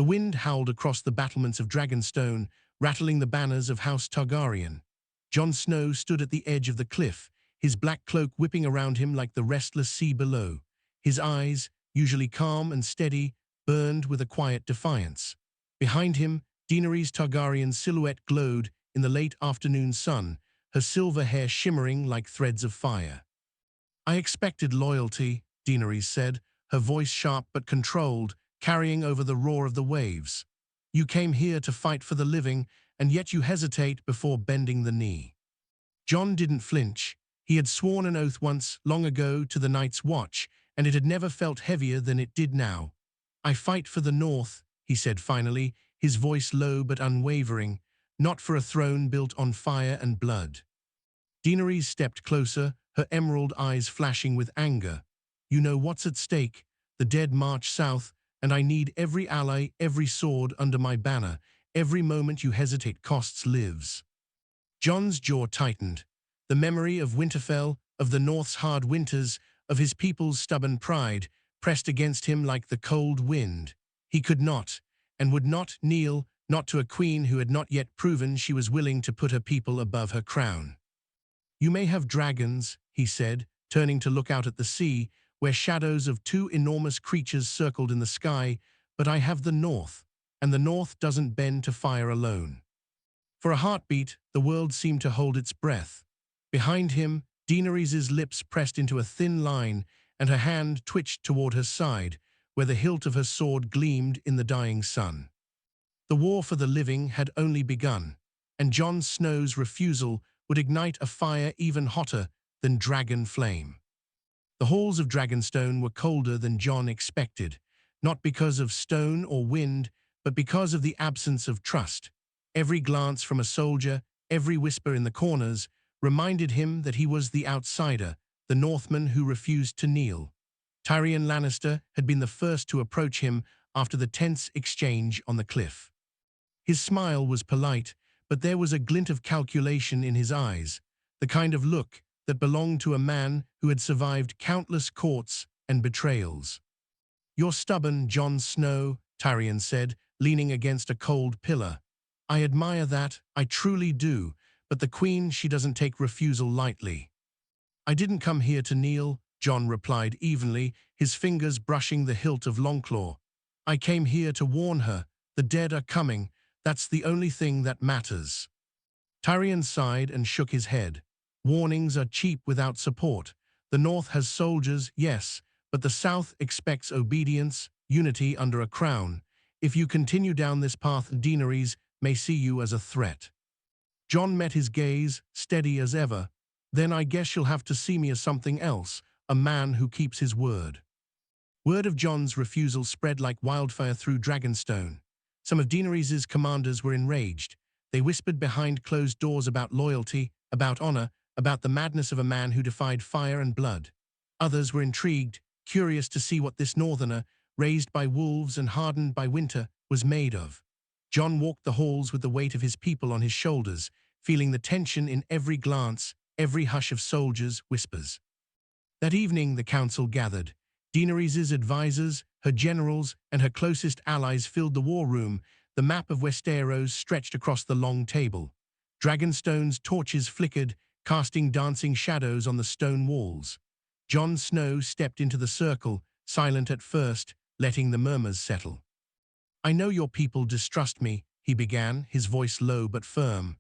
The wind howled across the battlements of Dragonstone, rattling the banners of House Targaryen. Jon Snow stood at the edge of the cliff, his black cloak whipping around him like the restless sea below. His eyes, usually calm and steady, burned with a quiet defiance. Behind him, Daenerys Targaryen's silhouette glowed in the late afternoon sun, her silver hair shimmering like threads of fire. "I expected loyalty," Daenerys said, her voice sharp but controlled, carrying over the roar of the waves. "You came here to fight for the living, and yet you hesitate before bending the knee." Jon didn't flinch. He had sworn an oath once, long ago, to the Night's Watch, and it had never felt heavier than it did now. "I fight for the North," he said finally, his voice low but unwavering, "not for a throne built on fire and blood." Daenerys stepped closer, her emerald eyes flashing with anger. "You know what's at stake. The dead march south, and I need every ally, every sword under my banner. Every moment you hesitate costs lives." Jon's jaw tightened. The memory of Winterfell, of the North's hard winters, of his people's stubborn pride, pressed against him like the cold wind. He could not, and would not kneel, not to a queen who had not yet proven she was willing to put her people above her crown. "You may have dragons," he said, turning to look out at the sea, where shadows of two enormous creatures circled in the sky, "but I have the North, and the North doesn't bend to fire alone." For a heartbeat, the world seemed to hold its breath. Behind him, Daenerys' lips pressed into a thin line, and her hand twitched toward her side, where the hilt of her sword gleamed in the dying sun. The war for the living had only begun, and Jon Snow's refusal would ignite a fire even hotter than dragon flame. The halls of Dragonstone were colder than Jon expected, not because of stone or wind, but because of the absence of trust. Every glance from a soldier, every whisper in the corners, reminded him that he was the outsider, the Northman who refused to kneel. Tyrion Lannister had been the first to approach him after the tense exchange on the cliff. His smile was polite, but there was a glint of calculation in his eyes, the kind of look that belonged to a man who had survived countless courts and betrayals. "You're stubborn, Jon Snow," Tyrion said, leaning against a cold pillar. "I admire that, I truly do, but the Queen, she doesn't take refusal lightly." "I didn't come here to kneel," Jon replied evenly, his fingers brushing the hilt of Longclaw. "I came here to warn her. The dead are coming. That's the only thing that matters." Tyrion sighed and shook his head. "Warnings are cheap without support. The North has soldiers, yes, but the South expects obedience, unity under a crown. If you continue down this path, Daenerys may see you as a threat." Jon met his gaze, steady as ever. "Then I guess you'll have to see me as something else, a man who keeps his word." Word of Jon's refusal spread like wildfire through Dragonstone. Some of Daenerys' commanders were enraged. They whispered behind closed doors about loyalty, about honor, about the madness of a man who defied fire and blood. Others were intrigued, curious to see what this northerner, raised by wolves and hardened by winter, was made of. Jon walked the halls with the weight of his people on his shoulders, feeling the tension in every glance, every hush of soldiers' whispers. That evening the council gathered. Daenerys' advisors, her generals, and her closest allies filled the war room. The map of Westeros stretched across the long table. Dragonstone's torches flickered, casting dancing shadows on the stone walls. Jon Snow stepped into the circle, silent at first, letting the murmurs settle. "I know your people distrust me," he began, his voice low but firm.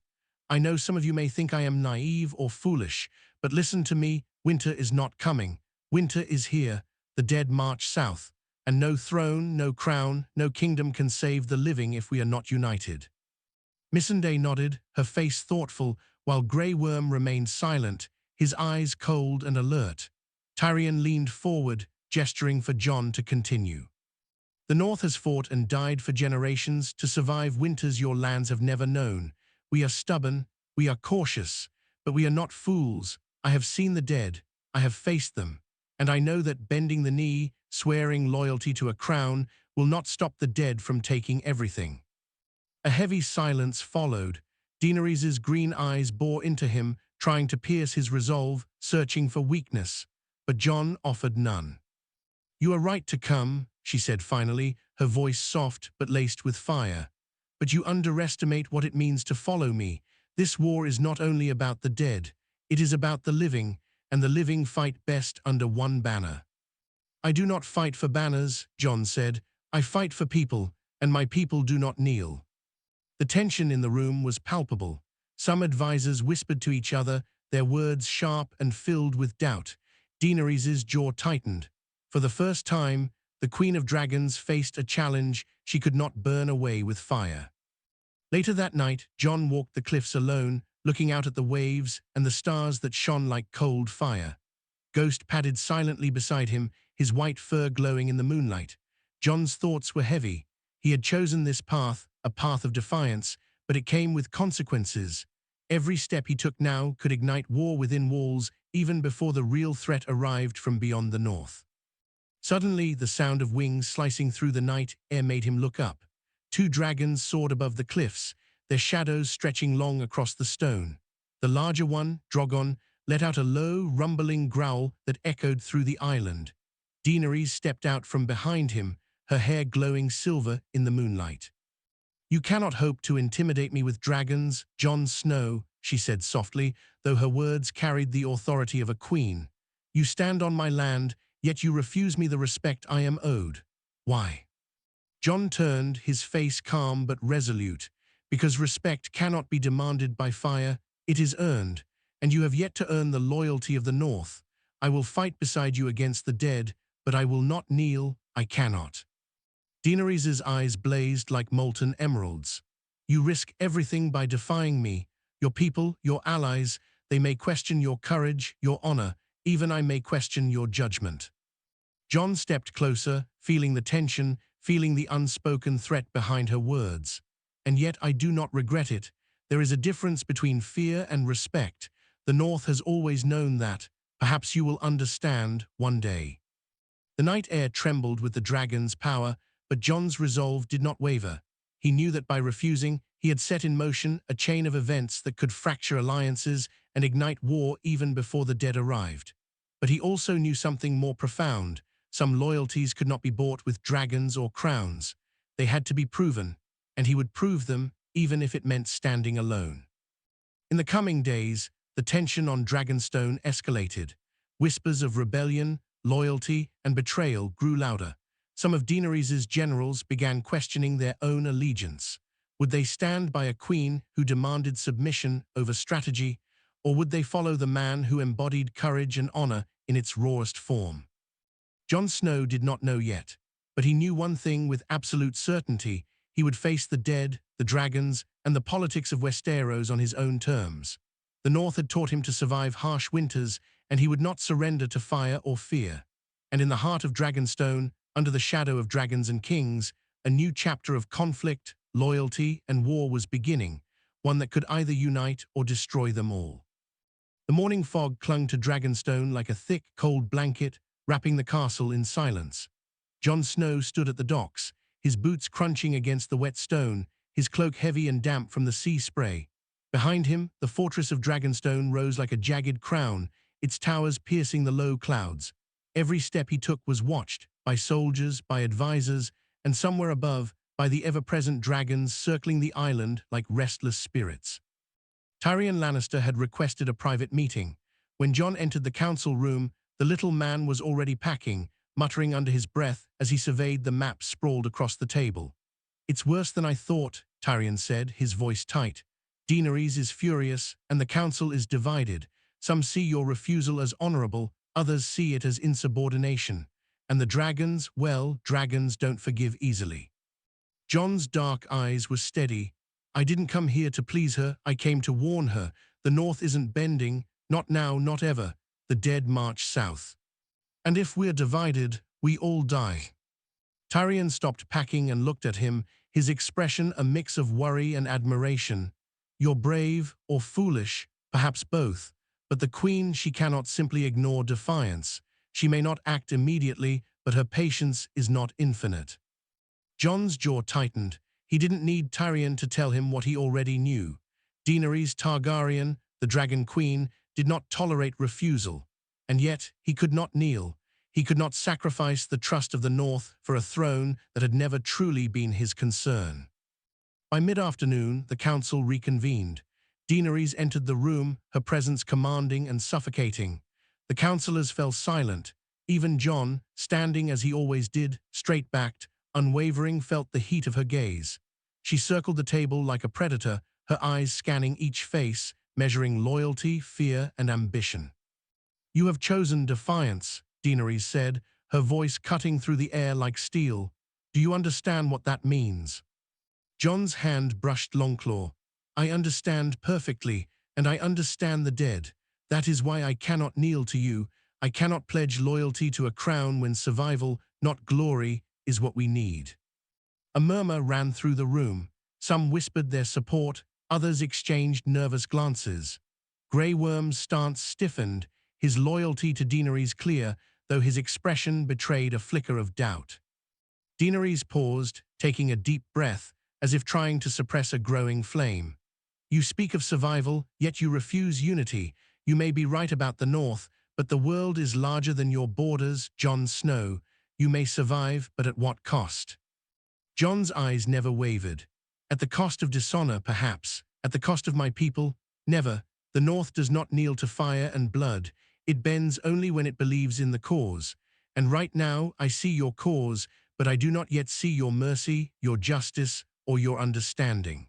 "I know some of you may think I am naive or foolish, but listen to me, winter is not coming. Winter is here, the dead march south, and no throne, no crown, no kingdom can save the living if we are not united." Missandei nodded, her face thoughtful, while Grey Worm remained silent, his eyes cold and alert. Tyrion leaned forward, gesturing for Jon to continue. "The North has fought and died for generations to survive winters your lands have never known. We are stubborn, we are cautious, but we are not fools. I have seen the dead, I have faced them, and I know that bending the knee, swearing loyalty to a crown, will not stop the dead from taking everything." A heavy silence followed. Daenerys' green eyes bore into him, trying to pierce his resolve, searching for weakness. But Jon offered none. "You are right to come," she said finally, her voice soft but laced with fire. "But you underestimate what it means to follow me. This war is not only about the dead, it is about the living, and the living fight best under one banner." "I do not fight for banners," Jon said. "I fight for people, and my people do not kneel." The tension in the room was palpable. Some advisors whispered to each other, their words sharp and filled with doubt. Daenerys' jaw tightened. For the first time, the Queen of Dragons faced a challenge she could not burn away with fire. Later that night, Jon walked the cliffs alone, looking out at the waves and the stars that shone like cold fire. Ghost padded silently beside him, his white fur glowing in the moonlight. Jon's thoughts were heavy. He had chosen this path, a path of defiance, but it came with consequences. Every step he took now could ignite war within walls, even before the real threat arrived from beyond the north. Suddenly, the sound of wings slicing through the night air made him look up. Two dragons soared above the cliffs, their shadows stretching long across the stone. The larger one, Drogon, let out a low, rumbling growl that echoed through the island. Daenerys stepped out from behind him, her hair glowing silver in the moonlight. "You cannot hope to intimidate me with dragons, Jon Snow," she said softly, though her words carried the authority of a queen. "You stand on my land, yet you refuse me the respect I am owed. Why?" Jon turned, his face calm but resolute. "Because respect cannot be demanded by fire, it is earned, and you have yet to earn the loyalty of the North. I will fight beside you against the dead, but I will not kneel, I cannot." Daenerys' eyes blazed like molten emeralds. "You risk everything by defying me. Your people, your allies, they may question your courage, your honor, even I may question your judgment." Jon stepped closer, feeling the tension, feeling the unspoken threat behind her words. "And yet I do not regret it. There is a difference between fear and respect. The North has always known that. Perhaps you will understand one day." The night air trembled with the dragon's power, but Jon's resolve did not waver. He knew that by refusing, he had set in motion a chain of events that could fracture alliances and ignite war even before the dead arrived. But he also knew something more profound. Some loyalties could not be bought with dragons or crowns. They had to be proven, and he would prove them even if it meant standing alone. In the coming days, the tension on Dragonstone escalated. Whispers of rebellion, loyalty, and betrayal grew louder. Some of Daenerys' generals began questioning their own allegiance. Would they stand by a queen who demanded submission over strategy, or would they follow the man who embodied courage and honor in its rawest form? Jon Snow did not know yet, but he knew one thing with absolute certainty: he would face the dead, the dragons, and the politics of Westeros on his own terms. The North had taught him to survive harsh winters, and he would not surrender to fire or fear. And in the heart of Dragonstone, under the shadow of dragons and kings, a new chapter of conflict, loyalty, and war was beginning, one that could either unite or destroy them all. The morning fog clung to Dragonstone like a thick, cold blanket, wrapping the castle in silence. Jon Snow stood at the docks, his boots crunching against the wet stone, his cloak heavy and damp from the sea spray. Behind him, the fortress of Dragonstone rose like a jagged crown, its towers piercing the low clouds. Every step he took was watched, by soldiers, by advisors, and somewhere above, by the ever-present dragons circling the island like restless spirits. Tyrion Lannister had requested a private meeting. When Jon entered the council room, the little man was already packing, muttering under his breath as he surveyed the map sprawled across the table. "It's worse than I thought," Tyrion said, his voice tight. "Daenerys is furious, and the council is divided. Some see your refusal as honorable, others see it as insubordination. And the dragons, well, dragons don't forgive easily." Jon's dark eyes were steady. "I didn't come here to please her, I came to warn her. The North isn't bending, not now, not ever. The dead march south. And if we're divided, we all die." Tyrion stopped packing and looked at him, his expression a mix of worry and admiration. "You're brave or foolish, perhaps both. But the Queen, she cannot simply ignore defiance. She may not act immediately, but her patience is not infinite." Jon's jaw tightened. He didn't need Tyrion to tell him what he already knew. Daenerys Targaryen, the Dragon Queen, did not tolerate refusal. And yet, he could not kneel. He could not sacrifice the trust of the North for a throne that had never truly been his concern. By mid-afternoon, the council reconvened. Daenerys entered the room, her presence commanding and suffocating. The councillors fell silent. Even Jon, standing as he always did, straight-backed, unwavering, felt the heat of her gaze. She circled the table like a predator, her eyes scanning each face, measuring loyalty, fear, and ambition. "You have chosen defiance," Daenerys said, her voice cutting through the air like steel. "Do you understand what that means?" Jon's hand brushed Longclaw. "I understand perfectly, and I understand the dead. That is why I cannot kneel to you. I cannot pledge loyalty to a crown when survival, not glory, is what we need." A murmur ran through the room. Some whispered their support, others exchanged nervous glances. Grey Worm's stance stiffened, his loyalty to Daenerys clear, though his expression betrayed a flicker of doubt. Daenerys paused, taking a deep breath, as if trying to suppress a growing flame. "You speak of survival, yet you refuse unity. You may be right about the North, but the world is larger than your borders, Jon Snow. You may survive, but at what cost?" Jon's eyes never wavered. "At the cost of dishonor, perhaps. At the cost of my people, never. The North does not kneel to fire and blood. It bends only when it believes in the cause. And right now, I see your cause, but I do not yet see your mercy, your justice, or your understanding."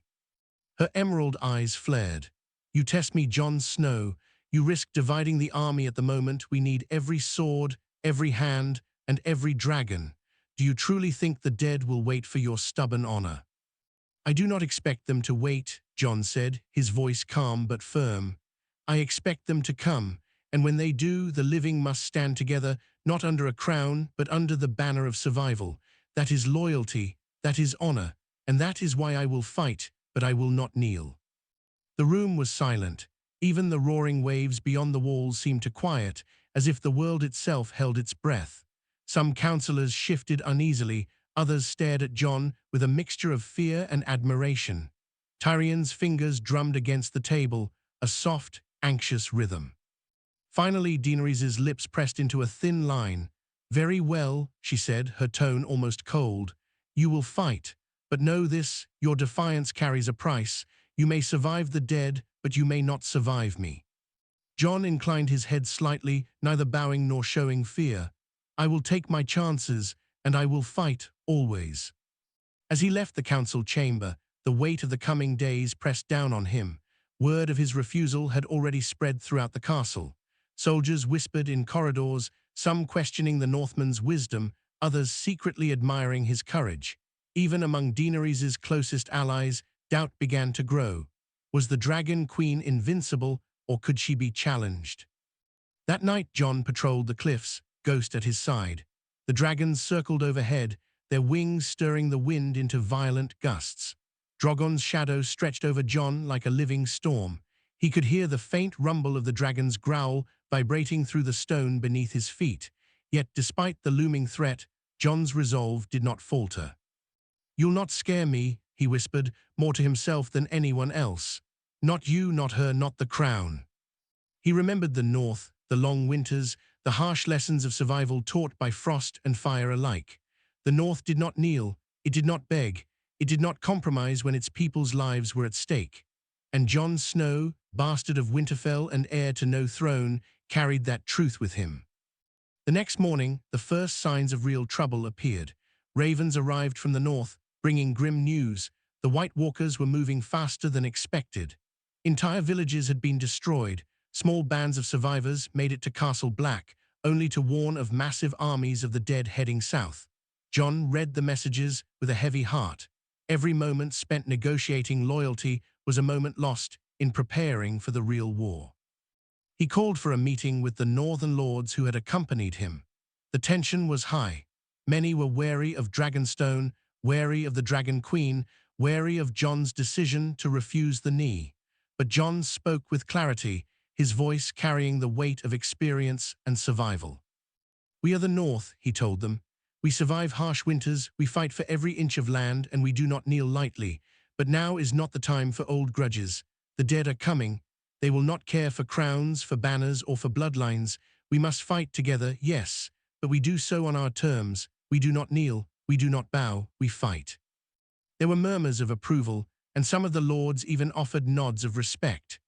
Her emerald eyes flared. "You test me, Jon Snow. You risk dividing the army at the moment. We need every sword, every hand, and every dragon. Do you truly think the dead will wait for your stubborn honor?" "I do not expect them to wait," Jon said, his voice calm but firm. "I expect them to come, and when they do, the living must stand together, not under a crown, but under the banner of survival. That is loyalty, that is honor, and that is why I will fight, but I will not kneel." The room was silent. Even the roaring waves beyond the walls seemed to quiet, as if the world itself held its breath. Some councillors shifted uneasily, others stared at Jon with a mixture of fear and admiration. Tyrion's fingers drummed against the table, a soft, anxious rhythm. Finally, Daenerys' lips pressed into a thin line. "Very well," she said, her tone almost cold. "You will fight. But know this, your defiance carries a price. You may survive the dead, but you may not survive me." Jon inclined his head slightly, neither bowing nor showing fear. "I will take my chances, and I will fight, always." As he left the council chamber, the weight of the coming days pressed down on him. Word of his refusal had already spread throughout the castle. Soldiers whispered in corridors, some questioning the Northman's wisdom, others secretly admiring his courage. Even among Daenerys' closest allies, doubt began to grow. Was the Dragon Queen invincible, or could she be challenged? That night Jon patrolled the cliffs, Ghost at his side. The dragons circled overhead, their wings stirring the wind into violent gusts. Drogon's shadow stretched over Jon like a living storm. He could hear the faint rumble of the dragon's growl vibrating through the stone beneath his feet. Yet despite the looming threat, Jon's resolve did not falter. "You'll not scare me," he whispered, more to himself than anyone else. "Not you, not her, not the crown." He remembered the North, the long winters, the harsh lessons of survival taught by frost and fire alike. The North did not kneel, it did not beg, it did not compromise when its people's lives were at stake. And Jon Snow, bastard of Winterfell and heir to no throne, carried that truth with him. The next morning, the first signs of real trouble appeared. Ravens arrived from the north, bringing grim news. The White Walkers were moving faster than expected. Entire villages had been destroyed. Small bands of survivors made it to Castle Black, only to warn of massive armies of the dead heading south. Jon read the messages with a heavy heart. Every moment spent negotiating loyalty was a moment lost in preparing for the real war. He called for a meeting with the northern lords who had accompanied him. The tension was high. Many were wary of Dragonstone, wary of the Dragon Queen, wary of Jon's decision to refuse the knee. But Jon spoke with clarity, his voice carrying the weight of experience and survival. "We are the North," he told them. "We survive harsh winters, we fight for every inch of land, and we do not kneel lightly. But now is not the time for old grudges. The dead are coming. They will not care for crowns, for banners, or for bloodlines. We must fight together, yes, but we do so on our terms. We do not kneel, we do not bow, we fight." There were murmurs of approval, and some of the lords even offered nods of respect.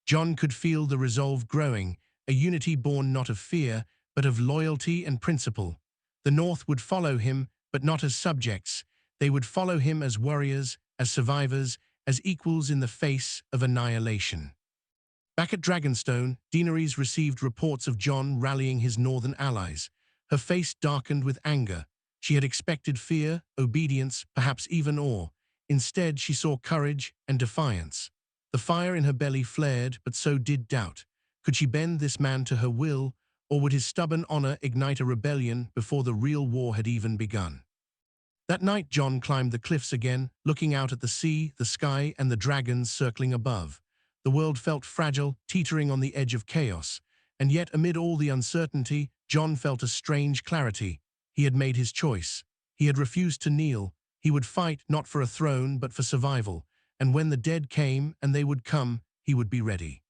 Jon could feel the resolve growing, a unity born not of fear, but of loyalty and principle. The North would follow him, but not as subjects. They would follow him as warriors, as survivors, as equals in the face of annihilation. Back at Dragonstone, Daenerys received reports of Jon rallying his northern allies. Her face darkened with anger. She had expected fear, obedience, perhaps even awe. Instead, she saw courage and defiance. The fire in her belly flared, but so did doubt. Could she bend this man to her will, or would his stubborn honor ignite a rebellion before the real war had even begun? That night, Jon climbed the cliffs again, looking out at the sea, the sky, and the dragons circling above. The world felt fragile, teetering on the edge of chaos. And yet, amid all the uncertainty, Jon felt a strange clarity. He had made his choice. He had refused to kneel. He would fight not for a throne, but for survival. And when the dead came, and they would come, he would be ready.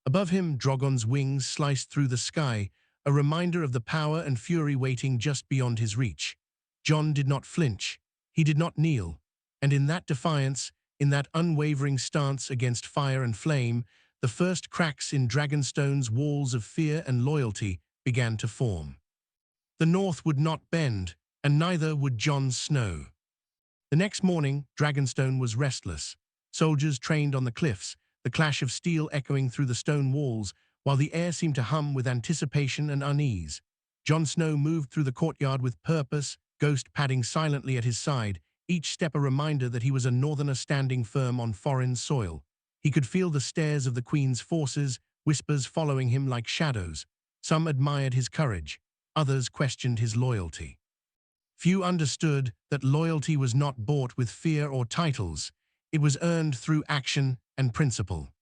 Above him, Drogon's wings sliced through the sky, a reminder of the power and fury waiting just beyond his reach. Jon did not flinch. He did not kneel. And in that defiance, in that unwavering stance against fire and flame, the first cracks in Dragonstone's walls of fear and loyalty began to form. The North would not bend, and neither would Jon Snow. The next morning, Dragonstone was restless. Soldiers trained on the cliffs, the clash of steel echoing through the stone walls, while the air seemed to hum with anticipation and unease. Jon Snow moved through the courtyard with purpose, Ghost padding silently at his side, each step a reminder that he was a northerner standing firm on foreign soil. He could feel the stares of the Queen's forces, whispers following him like shadows. Some admired his courage, others questioned his loyalty. Few understood that loyalty was not bought with fear or titles. It was earned through action and principle.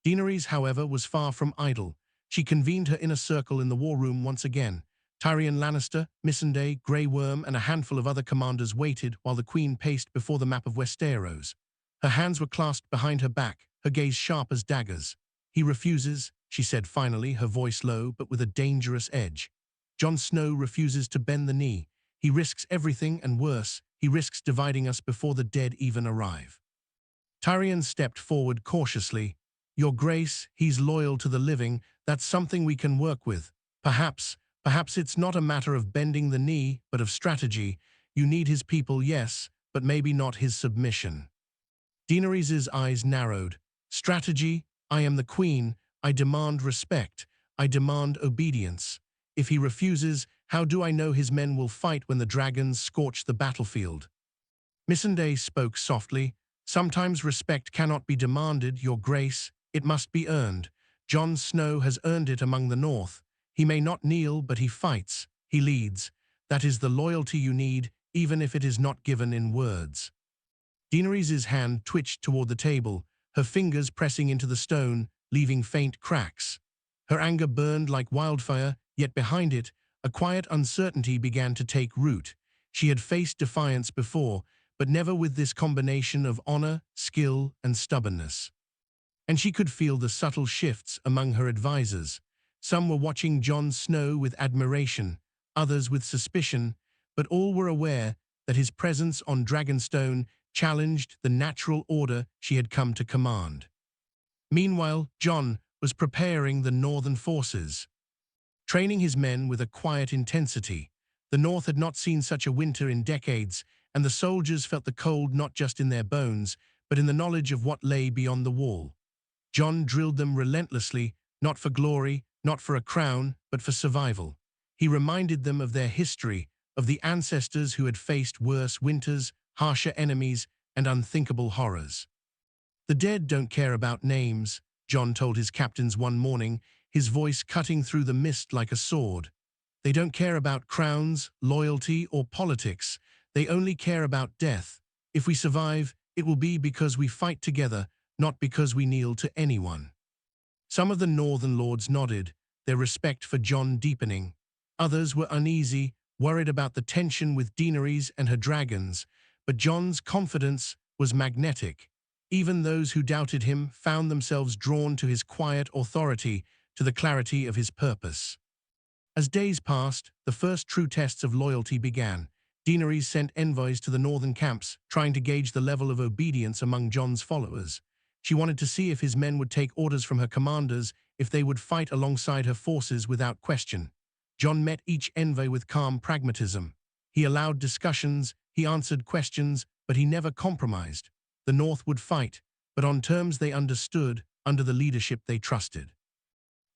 Daenerys, however, was far from idle. She convened her inner circle in the war room once again. Tyrion Lannister, Missandei, Grey Worm, and a handful of other commanders waited while the Queen paced before the map of Westeros. Her hands were clasped behind her back, her gaze sharp as daggers. "He refuses," she said finally, her voice low but with a dangerous edge. "Jon Snow refuses to bend the knee. He risks everything and worse, he risks dividing us before the dead even arrive." Tyrion stepped forward cautiously. "Your Grace, he's loyal to the living. That's something we can work with. Perhaps it's not a matter of bending the knee, but of strategy. You need his people, yes, but maybe not his submission." Daenerys' eyes narrowed. "Strategy? I am the Queen. I demand respect. I demand obedience. If he refuses, how do I know his men will fight when the dragons scorch the battlefield?" Missandei spoke softly. "Sometimes respect cannot be demanded, Your Grace. It must be earned. Jon Snow has earned it among the North. He may not kneel, but he fights. He leads. That is the loyalty you need, even if it is not given in words." Daenerys' hand twitched toward the table, her fingers pressing into the stone, leaving faint cracks. Her anger burned like wildfire, yet behind it, a quiet uncertainty began to take root. She had faced defiance before, but never with this combination of honor, skill, and stubbornness. And she could feel the subtle shifts among her advisors. Some were watching Jon Snow with admiration, others with suspicion, but all were aware that his presence on Dragonstone challenged the natural order she had come to command. Meanwhile, Jon was preparing the northern forces, training his men with a quiet intensity. The North had not seen such a winter in decades, and the soldiers felt the cold not just in their bones, but in the knowledge of what lay beyond the wall. Jon drilled them relentlessly, not for glory, not for a crown, but for survival. He reminded them of their history, of the ancestors who had faced worse winters, harsher enemies, and unthinkable horrors. "The dead don't care about names," Jon told his captains one morning, his voice cutting through the mist like a sword. "They don't care about crowns, loyalty, or politics. They only care about death. If we survive, it will be because we fight together, not because we kneel to anyone." Some of the northern lords nodded, their respect for Jon deepening. Others were uneasy, worried about the tension with Daenerys and her dragons, but Jon's confidence was magnetic. Even those who doubted him found themselves drawn to his quiet authority, to the clarity of his purpose. As days passed, the first true tests of loyalty began. Daenerys sent envoys to the northern camps, trying to gauge the level of obedience among Jon's followers. She wanted to see if his men would take orders from her commanders, if they would fight alongside her forces without question. Jon met each envoy with calm pragmatism. He allowed discussions, he answered questions, but he never compromised. The North would fight, but on terms they understood, under the leadership they trusted.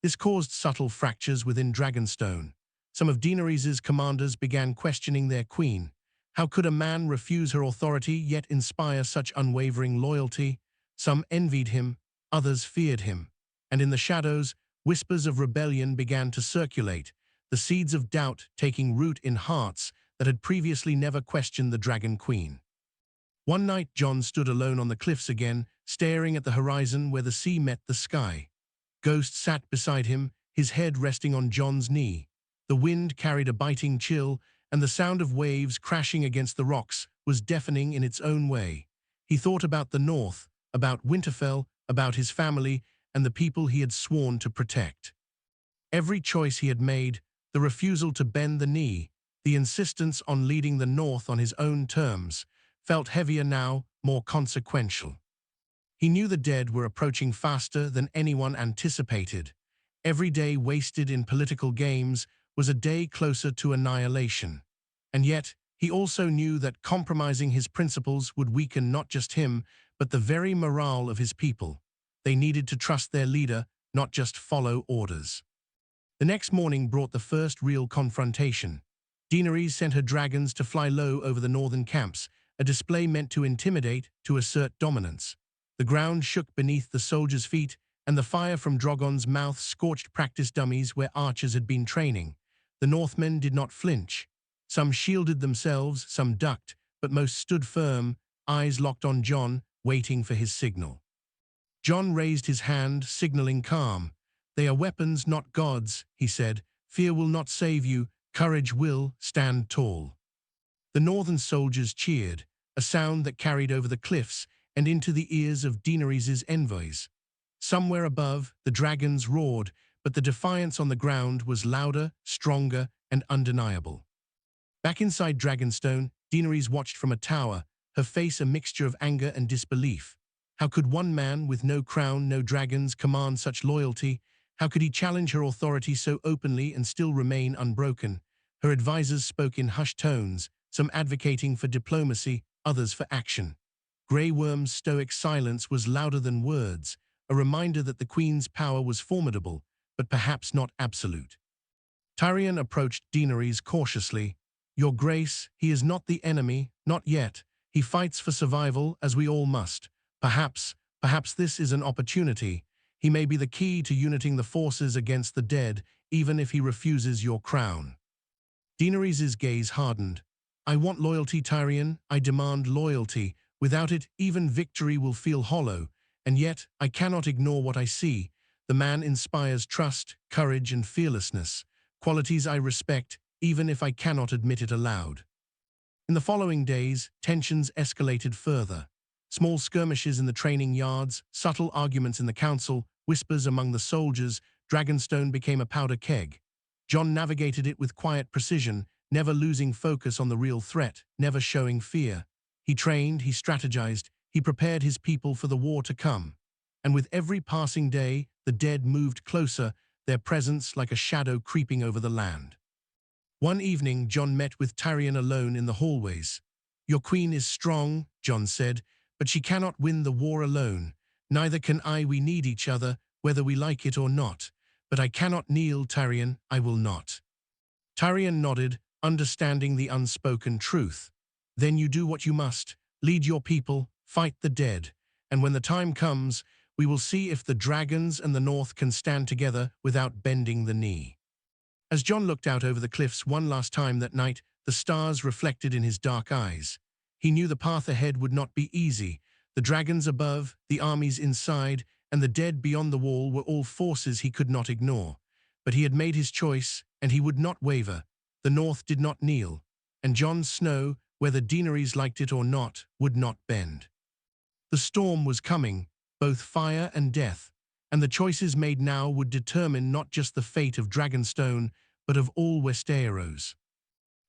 This caused subtle fractures within Dragonstone. Some of Daenerys' commanders began questioning their queen. How could a man refuse her authority yet inspire such unwavering loyalty? Some envied him, others feared him. And in the shadows, whispers of rebellion began to circulate, the seeds of doubt taking root in hearts that had previously never questioned the Dragon Queen. One night Jon stood alone on the cliffs again, staring at the horizon where the sea met the sky. Ghost sat beside him, his head resting on Jon's knee. The wind carried a biting chill, and the sound of waves crashing against the rocks was deafening in its own way. He thought about the North, about Winterfell, about his family, and the people he had sworn to protect. Every choice he had made, the refusal to bend the knee, the insistence on leading the North on his own terms, felt heavier now, more consequential. He knew the dead were approaching faster than anyone anticipated. Every day wasted in political games was a day closer to annihilation. And yet, he also knew that compromising his principles would weaken not just him, but the very morale of his people. They needed to trust their leader, not just follow orders. The next morning brought the first real confrontation. Daenerys sent her dragons to fly low over the northern camps, a display meant to intimidate, to assert dominance. The ground shook beneath the soldiers' feet, and the fire from Drogon's mouth scorched practice dummies where archers had been training. The Northmen did not flinch. Some shielded themselves, some ducked, but most stood firm, eyes locked on Jon, waiting for his signal. Jon raised his hand, signaling calm. "They are weapons, not gods," he said. "Fear will not save you, courage will. Stand tall." The northern soldiers cheered, a sound that carried over the cliffs and into the ears of Daenerys' envoys. Somewhere above, the dragons roared, but the defiance on the ground was louder, stronger, and undeniable. Back inside Dragonstone, Daenerys watched from a tower, her face a mixture of anger and disbelief. How could one man with no crown, no dragons, command such loyalty? How could he challenge her authority so openly and still remain unbroken? Her advisors spoke in hushed tones, some advocating for diplomacy, others for action. Grey Worm's stoic silence was louder than words, a reminder that the Queen's power was formidable, but perhaps not absolute. Tyrion approached Daenerys cautiously. "Your Grace, he is not the enemy, not yet. He fights for survival, as we all must. Perhaps this is an opportunity. He may be the key to uniting the forces against the dead, even if he refuses your crown." Daenerys' gaze hardened. "I want loyalty, Tyrion. I demand loyalty. Without it, even victory will feel hollow. And yet, I cannot ignore what I see. The man inspires trust, courage, and fearlessness, qualities I respect, even if I cannot admit it aloud." In the following days, tensions escalated further. Small skirmishes in the training yards, subtle arguments in the council, whispers among the soldiers, Dragonstone became a powder keg. Jon navigated it with quiet precision, never losing focus on the real threat, never showing fear. He trained, he strategized, he prepared his people for the war to come. And with every passing day, the dead moved closer, their presence like a shadow creeping over the land. One evening, Jon met with Tyrion alone in the hallways. "Your queen is strong," Jon said, "but she cannot win the war alone. Neither can I. We need each other, whether we like it or not. But I cannot kneel, Tyrion, I will not." Tyrion nodded, understanding the unspoken truth. "Then you do what you must. Lead your people, fight the dead. And when the time comes, we will see if the dragons and the North can stand together without bending the knee." As Jon looked out over the cliffs one last time that night, the stars reflected in his dark eyes. He knew the path ahead would not be easy. The dragons above, the armies inside, and the dead beyond the wall were all forces he could not ignore. But he had made his choice, and he would not waver. The North did not kneel, and Jon Snow, whether Daenerys liked it or not, would not bend. The storm was coming, both fire and death, and the choices made now would determine not just the fate of Dragonstone, but of all Westeros.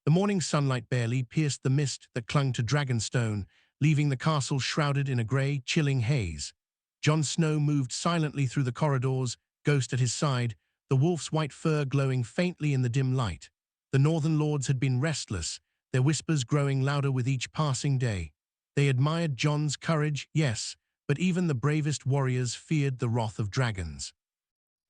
The morning sunlight barely pierced the mist that clung to Dragonstone, leaving the castle shrouded in a grey, chilling haze. Jon Snow moved silently through the corridors, Ghost at his side, the wolf's white fur glowing faintly in the dim light. The northern lords had been restless, their whispers growing louder with each passing day. They admired Jon's courage, yes, but even the bravest warriors feared the wrath of dragons.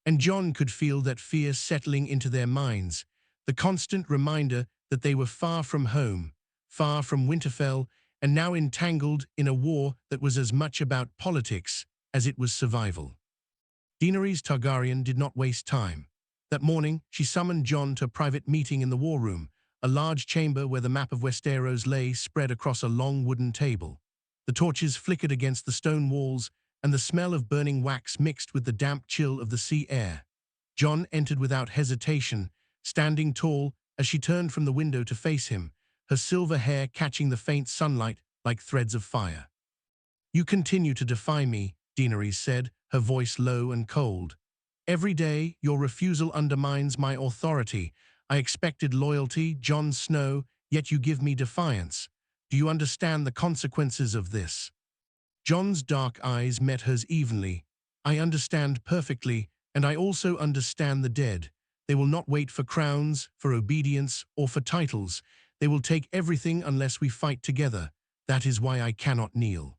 And Jon could feel that fear settling into their minds, the constant reminder that they were far from home, far from Winterfell, and now entangled in a war that was as much about politics as it was survival. Daenerys Targaryen did not waste time. That morning, she summoned Jon to a private meeting in the war room, a large chamber where the map of Westeros lay spread across a long wooden table. The torches flickered against the stone walls, and the smell of burning wax mixed with the damp chill of the sea air. Jon entered without hesitation, standing tall as she turned from the window to face him, her silver hair catching the faint sunlight like threads of fire. "You continue to defy me," Daenerys said, her voice low and cold. "Every day, your refusal undermines my authority. I expected loyalty, Jon Snow, yet you give me defiance. Do you understand the consequences of this?" Jon's dark eyes met hers evenly. "I understand perfectly, and I also understand the dead. They will not wait for crowns, for obedience, or for titles. They will take everything unless we fight together. That is why I cannot kneel."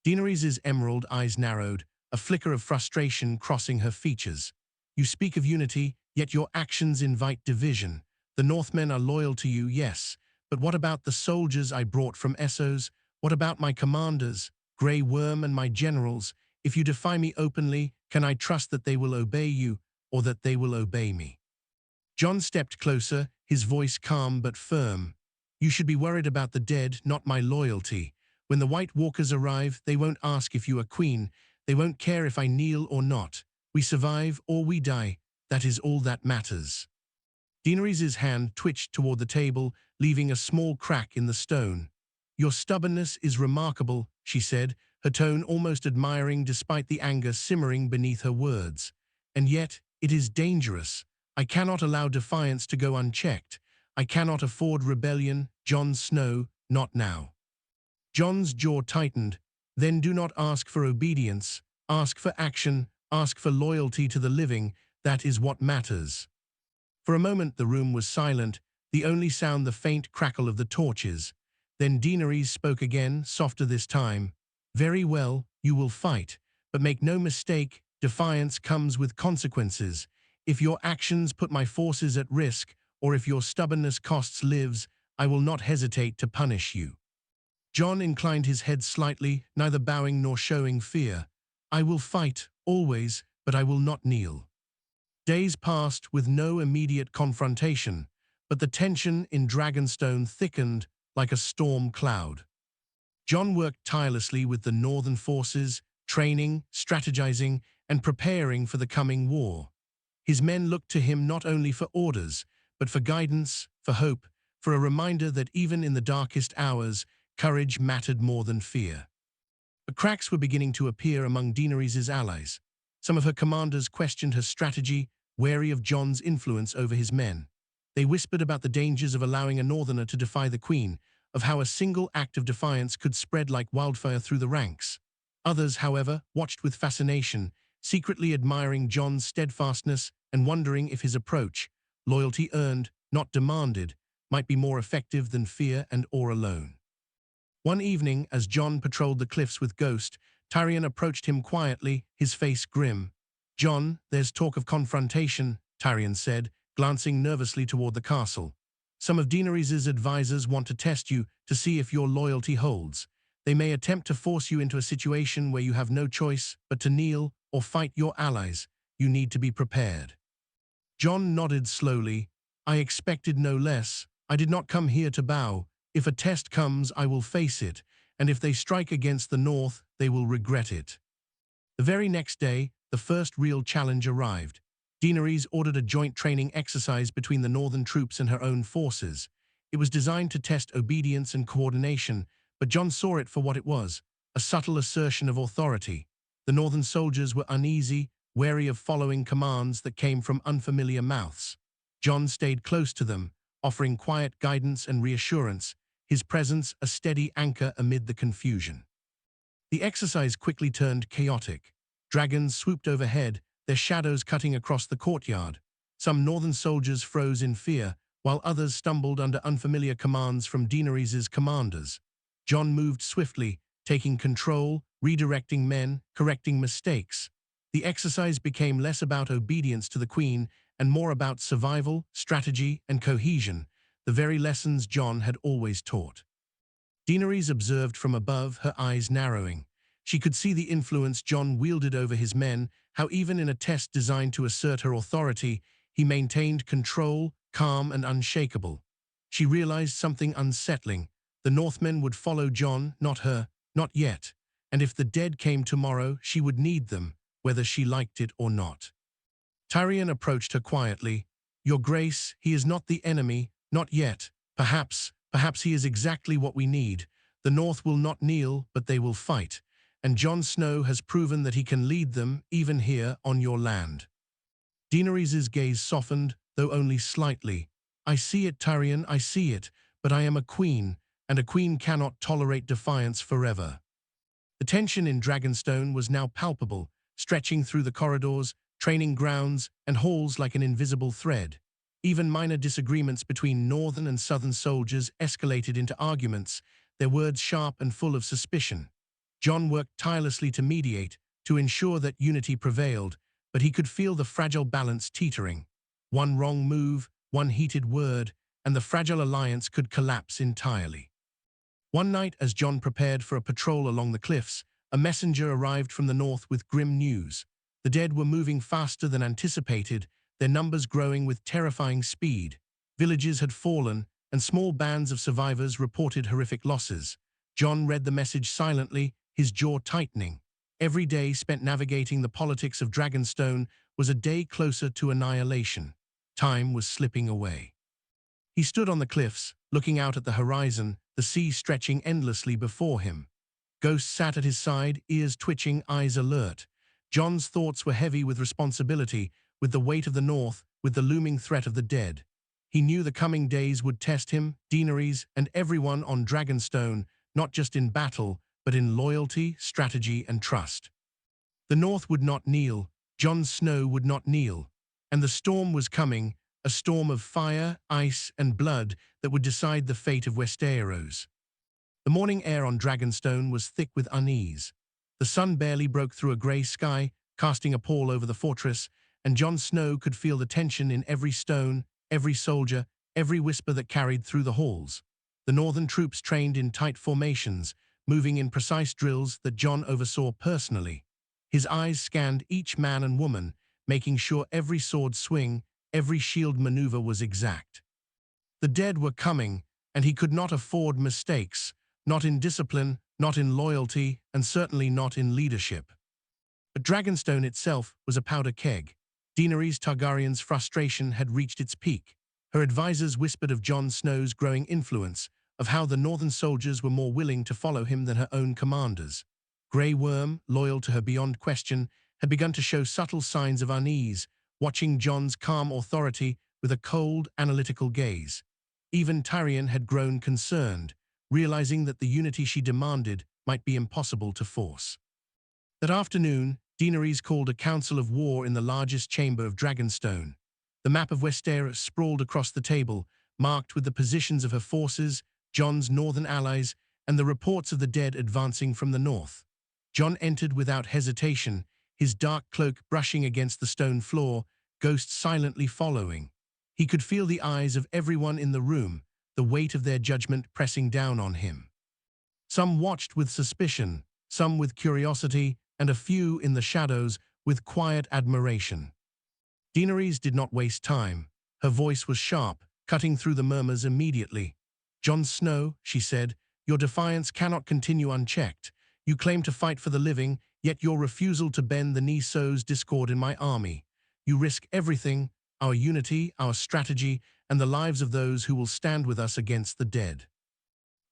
Daenerys' emerald eyes narrowed, a flicker of frustration crossing her features. "You speak of unity, yet your actions invite division. The Northmen are loyal to you, yes, but what about the soldiers I brought from Essos? What about my commanders, Grey Worm and my generals? If you defy me openly, can I trust that they will obey you, or that they will obey me?" Jon stepped closer, his voice calm but firm. "You should be worried about the dead, not my loyalty. When the White Walkers arrive, they won't ask if you are queen. They won't care if I kneel or not. We survive or we die. That is all that matters." Daenerys' hand twitched toward the table, leaving a small crack in the stone. "Your stubbornness is remarkable," she said, her tone almost admiring despite the anger simmering beneath her words. "And yet, it is dangerous. I cannot allow defiance to go unchecked. I cannot afford rebellion, Jon Snow, not now." Jon's jaw tightened. "Then do not ask for obedience. Ask for action. Ask for loyalty to the living. That is what matters." For a moment the room was silent, the only sound the faint crackle of the torches. Then Daenerys spoke again, softer this time. "Very well, you will fight. But make no mistake, defiance comes with consequences. If your actions put my forces at risk, or if your stubbornness costs lives, I will not hesitate to punish you." Jon inclined his head slightly, neither bowing nor showing fear. "I will fight, always, but I will not kneel." Days passed with no immediate confrontation, but the tension in Dragonstone thickened like a storm cloud. Jon worked tirelessly with the northern forces, training, strategizing, and preparing for the coming war. His men looked to him not only for orders, but for guidance, for hope, for a reminder that even in the darkest hours, courage mattered more than fear. But cracks were beginning to appear among Daenerys' allies. Some of her commanders questioned her strategy, wary of Jon's influence over his men. They whispered about the dangers of allowing a northerner to defy the queen, of how a single act of defiance could spread like wildfire through the ranks. Others, however, watched with fascination, secretly admiring Jon's steadfastness and wondering if his approach, loyalty earned, not demanded, might be more effective than fear and awe alone. One evening, as Jon patrolled the cliffs with Ghost, Tyrion approached him quietly, his face grim. "Jon, there's talk of confrontation," Tyrion said, glancing nervously toward the castle. "Some of Daenerys' advisors want to test you to see if your loyalty holds. They may attempt to force you into a situation where you have no choice but to kneel or fight your allies. You need to be prepared." Jon nodded slowly. "I expected no less. I did not come here to bow. If a test comes, I will face it, and if they strike against the north, they will regret it." The very next day, the first real challenge arrived. Daenerys ordered a joint training exercise between the northern troops and her own forces. It was designed to test obedience and coordination, but Jon saw it for what it was, a subtle assertion of authority. The northern soldiers were uneasy, wary of following commands that came from unfamiliar mouths. Jon stayed close to them, offering quiet guidance and reassurance, his presence a steady anchor amid the confusion. The exercise quickly turned chaotic. Dragons swooped overhead, their shadows cutting across the courtyard. Some northern soldiers froze in fear, while others stumbled under unfamiliar commands from Daenerys' commanders. Jon moved swiftly, taking control, redirecting men, correcting mistakes. The exercise became less about obedience to the queen and more about survival, strategy, and cohesion, the very lessons Jon had always taught. Daenerys observed from above, her eyes narrowing. She could see the influence Jon wielded over his men, how even in a test designed to assert her authority, he maintained control, calm and unshakable. She realized something unsettling. The Northmen would follow Jon, not her, not yet. And if the dead came tomorrow, she would need them, whether she liked it or not. Tyrion approached her quietly. "Your Grace, he is not the enemy, not yet. Perhaps he is exactly what we need. The North will not kneel, but they will fight. And Jon Snow has proven that he can lead them, even here on your land." Daenerys' gaze softened, though only slightly. "I see it, Tyrion, I see it, but I am a queen, and a queen cannot tolerate defiance forever." The tension in Dragonstone was now palpable, stretching through the corridors, training grounds, and halls like an invisible thread. Even minor disagreements between northern and southern soldiers escalated into arguments, their words sharp and full of suspicion. Jon worked tirelessly to mediate, to ensure that unity prevailed, but he could feel the fragile balance teetering. One wrong move, one heated word, and the fragile alliance could collapse entirely. One night, as Jon prepared for a patrol along the cliffs, a messenger arrived from the north with grim news. The dead were moving faster than anticipated, their numbers growing with terrifying speed. Villages had fallen, and small bands of survivors reported horrific losses. Jon read the message silently, his jaw tightening. Every day spent navigating the politics of Dragonstone was a day closer to annihilation. Time was slipping away. He stood on the cliffs, looking out at the horizon, the sea stretching endlessly before him. Ghost sat at his side, ears twitching, eyes alert. Jon's thoughts were heavy with responsibility, with the weight of the North, with the looming threat of the dead. He knew the coming days would test him, Daenerys, and everyone on Dragonstone, not just in battle, but in loyalty, strategy, and trust. The North would not kneel, Jon Snow would not kneel, and the storm was coming, a storm of fire, ice, and blood that would decide the fate of Westeros. The morning air on Dragonstone was thick with unease. The sun barely broke through a grey sky, casting a pall over the fortress, and Jon Snow could feel the tension in every stone, every soldier, every whisper that carried through the halls. The northern troops trained in tight formations, moving in precise drills that Jon oversaw personally. His eyes scanned each man and woman, making sure every sword swing, every shield maneuver was exact. The dead were coming, and he could not afford mistakes, not in discipline, not in loyalty, and certainly not in leadership. But Dragonstone itself was a powder keg. Daenerys Targaryen's frustration had reached its peak. Her advisors whispered of Jon Snow's growing influence, of how the northern soldiers were more willing to follow him than her own commanders. Grey Worm, loyal to her beyond question, had begun to show subtle signs of unease, watching Jon's calm authority with a cold, analytical gaze. Even Tyrion had grown concerned, realizing that the unity she demanded might be impossible to force. That afternoon, Daenerys called a council of war in the largest chamber of Dragonstone. The map of Westeros sprawled across the table, marked with the positions of her forces, Jon's northern allies, and the reports of the dead advancing from the north. Jon entered without hesitation, his dark cloak brushing against the stone floor, Ghost silently following. He could feel the eyes of everyone in the room, the weight of their judgment pressing down on him. Some watched with suspicion, some with curiosity, and a few in the shadows with quiet admiration. Daenerys did not waste time. Her voice was sharp, cutting through the murmurs immediately. "Jon Snow," she said, "your defiance cannot continue unchecked. You claim to fight for the living, yet your refusal to bend the knee sows discord in my army. You risk everything, our unity, our strategy, and the lives of those who will stand with us against the dead."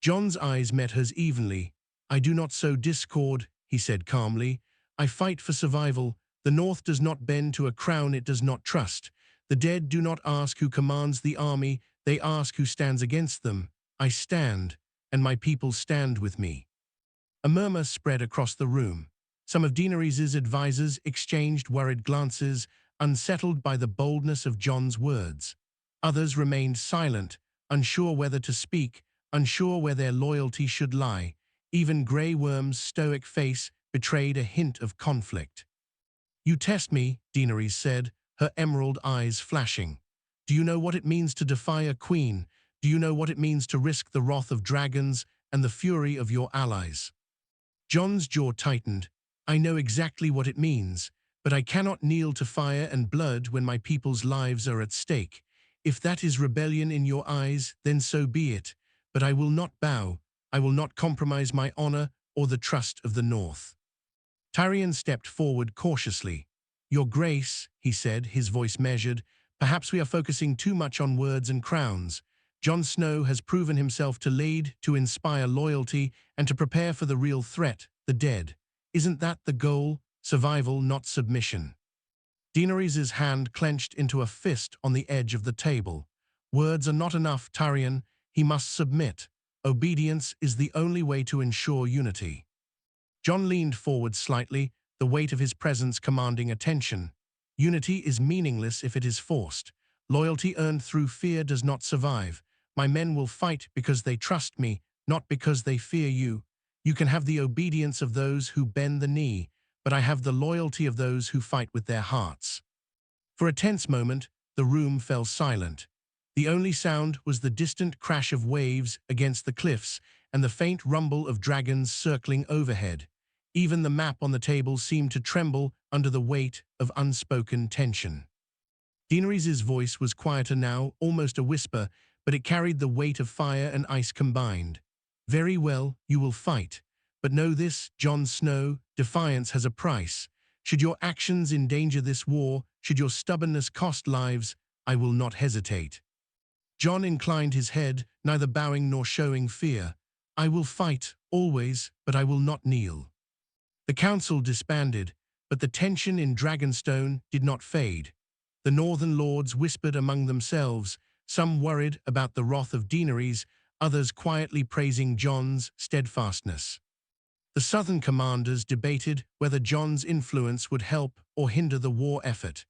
Jon's eyes met hers evenly. "I do not sow discord," he said calmly. "I fight for survival. The North does not bend to a crown it does not trust. The dead do not ask who commands the army, they ask who stands against them. I stand, and my people stand with me." A murmur spread across the room. Some of Daenerys' advisors exchanged worried glances, unsettled by the boldness of Jon's words. Others remained silent, unsure whether to speak, unsure where their loyalty should lie. Even Grey Worm's stoic face betrayed a hint of conflict. "You test me," Daenerys said, her emerald eyes flashing. "Do you know what it means to defy a queen? Do you know what it means to risk the wrath of dragons and the fury of your allies?" Jon's jaw tightened. "I know exactly what it means, but I cannot kneel to fire and blood when my people's lives are at stake. If that is rebellion in your eyes, then so be it. But I will not bow. I will not compromise my honor or the trust of the North." Tyrion stepped forward cautiously. "Your Grace," he said, his voice measured, "perhaps we are focusing too much on words and crowns. Jon Snow has proven himself to lead, to inspire loyalty, and to prepare for the real threat, the dead. Isn't that the goal? Survival, not submission." Daenerys' hand clenched into a fist on the edge of the table. "Words are not enough, Tyrion. He must submit. Obedience is the only way to ensure unity." Jon leaned forward slightly, the weight of his presence commanding attention. "Unity is meaningless if it is forced. Loyalty earned through fear does not survive. My men will fight because they trust me, not because they fear you. You can have the obedience of those who bend the knee, but I have the loyalty of those who fight with their hearts." For a tense moment, the room fell silent. The only sound was the distant crash of waves against the cliffs and the faint rumble of dragons circling overhead. Even the map on the table seemed to tremble under the weight of unspoken tension. Daenerys' voice was quieter now, almost a whisper, but it carried the weight of fire and ice combined. "Very well, you will fight. But know this, Jon Snow, defiance has a price. Should your actions endanger this war, should your stubbornness cost lives, I will not hesitate." Jon inclined his head, neither bowing nor showing fear. "I will fight, always, but I will not kneel." The council disbanded, but the tension in Dragonstone did not fade. The northern lords whispered among themselves, some worried about the wrath of Daenerys, others quietly praising Jon's steadfastness. The southern commanders debated whether Jon's influence would help or hinder the war effort.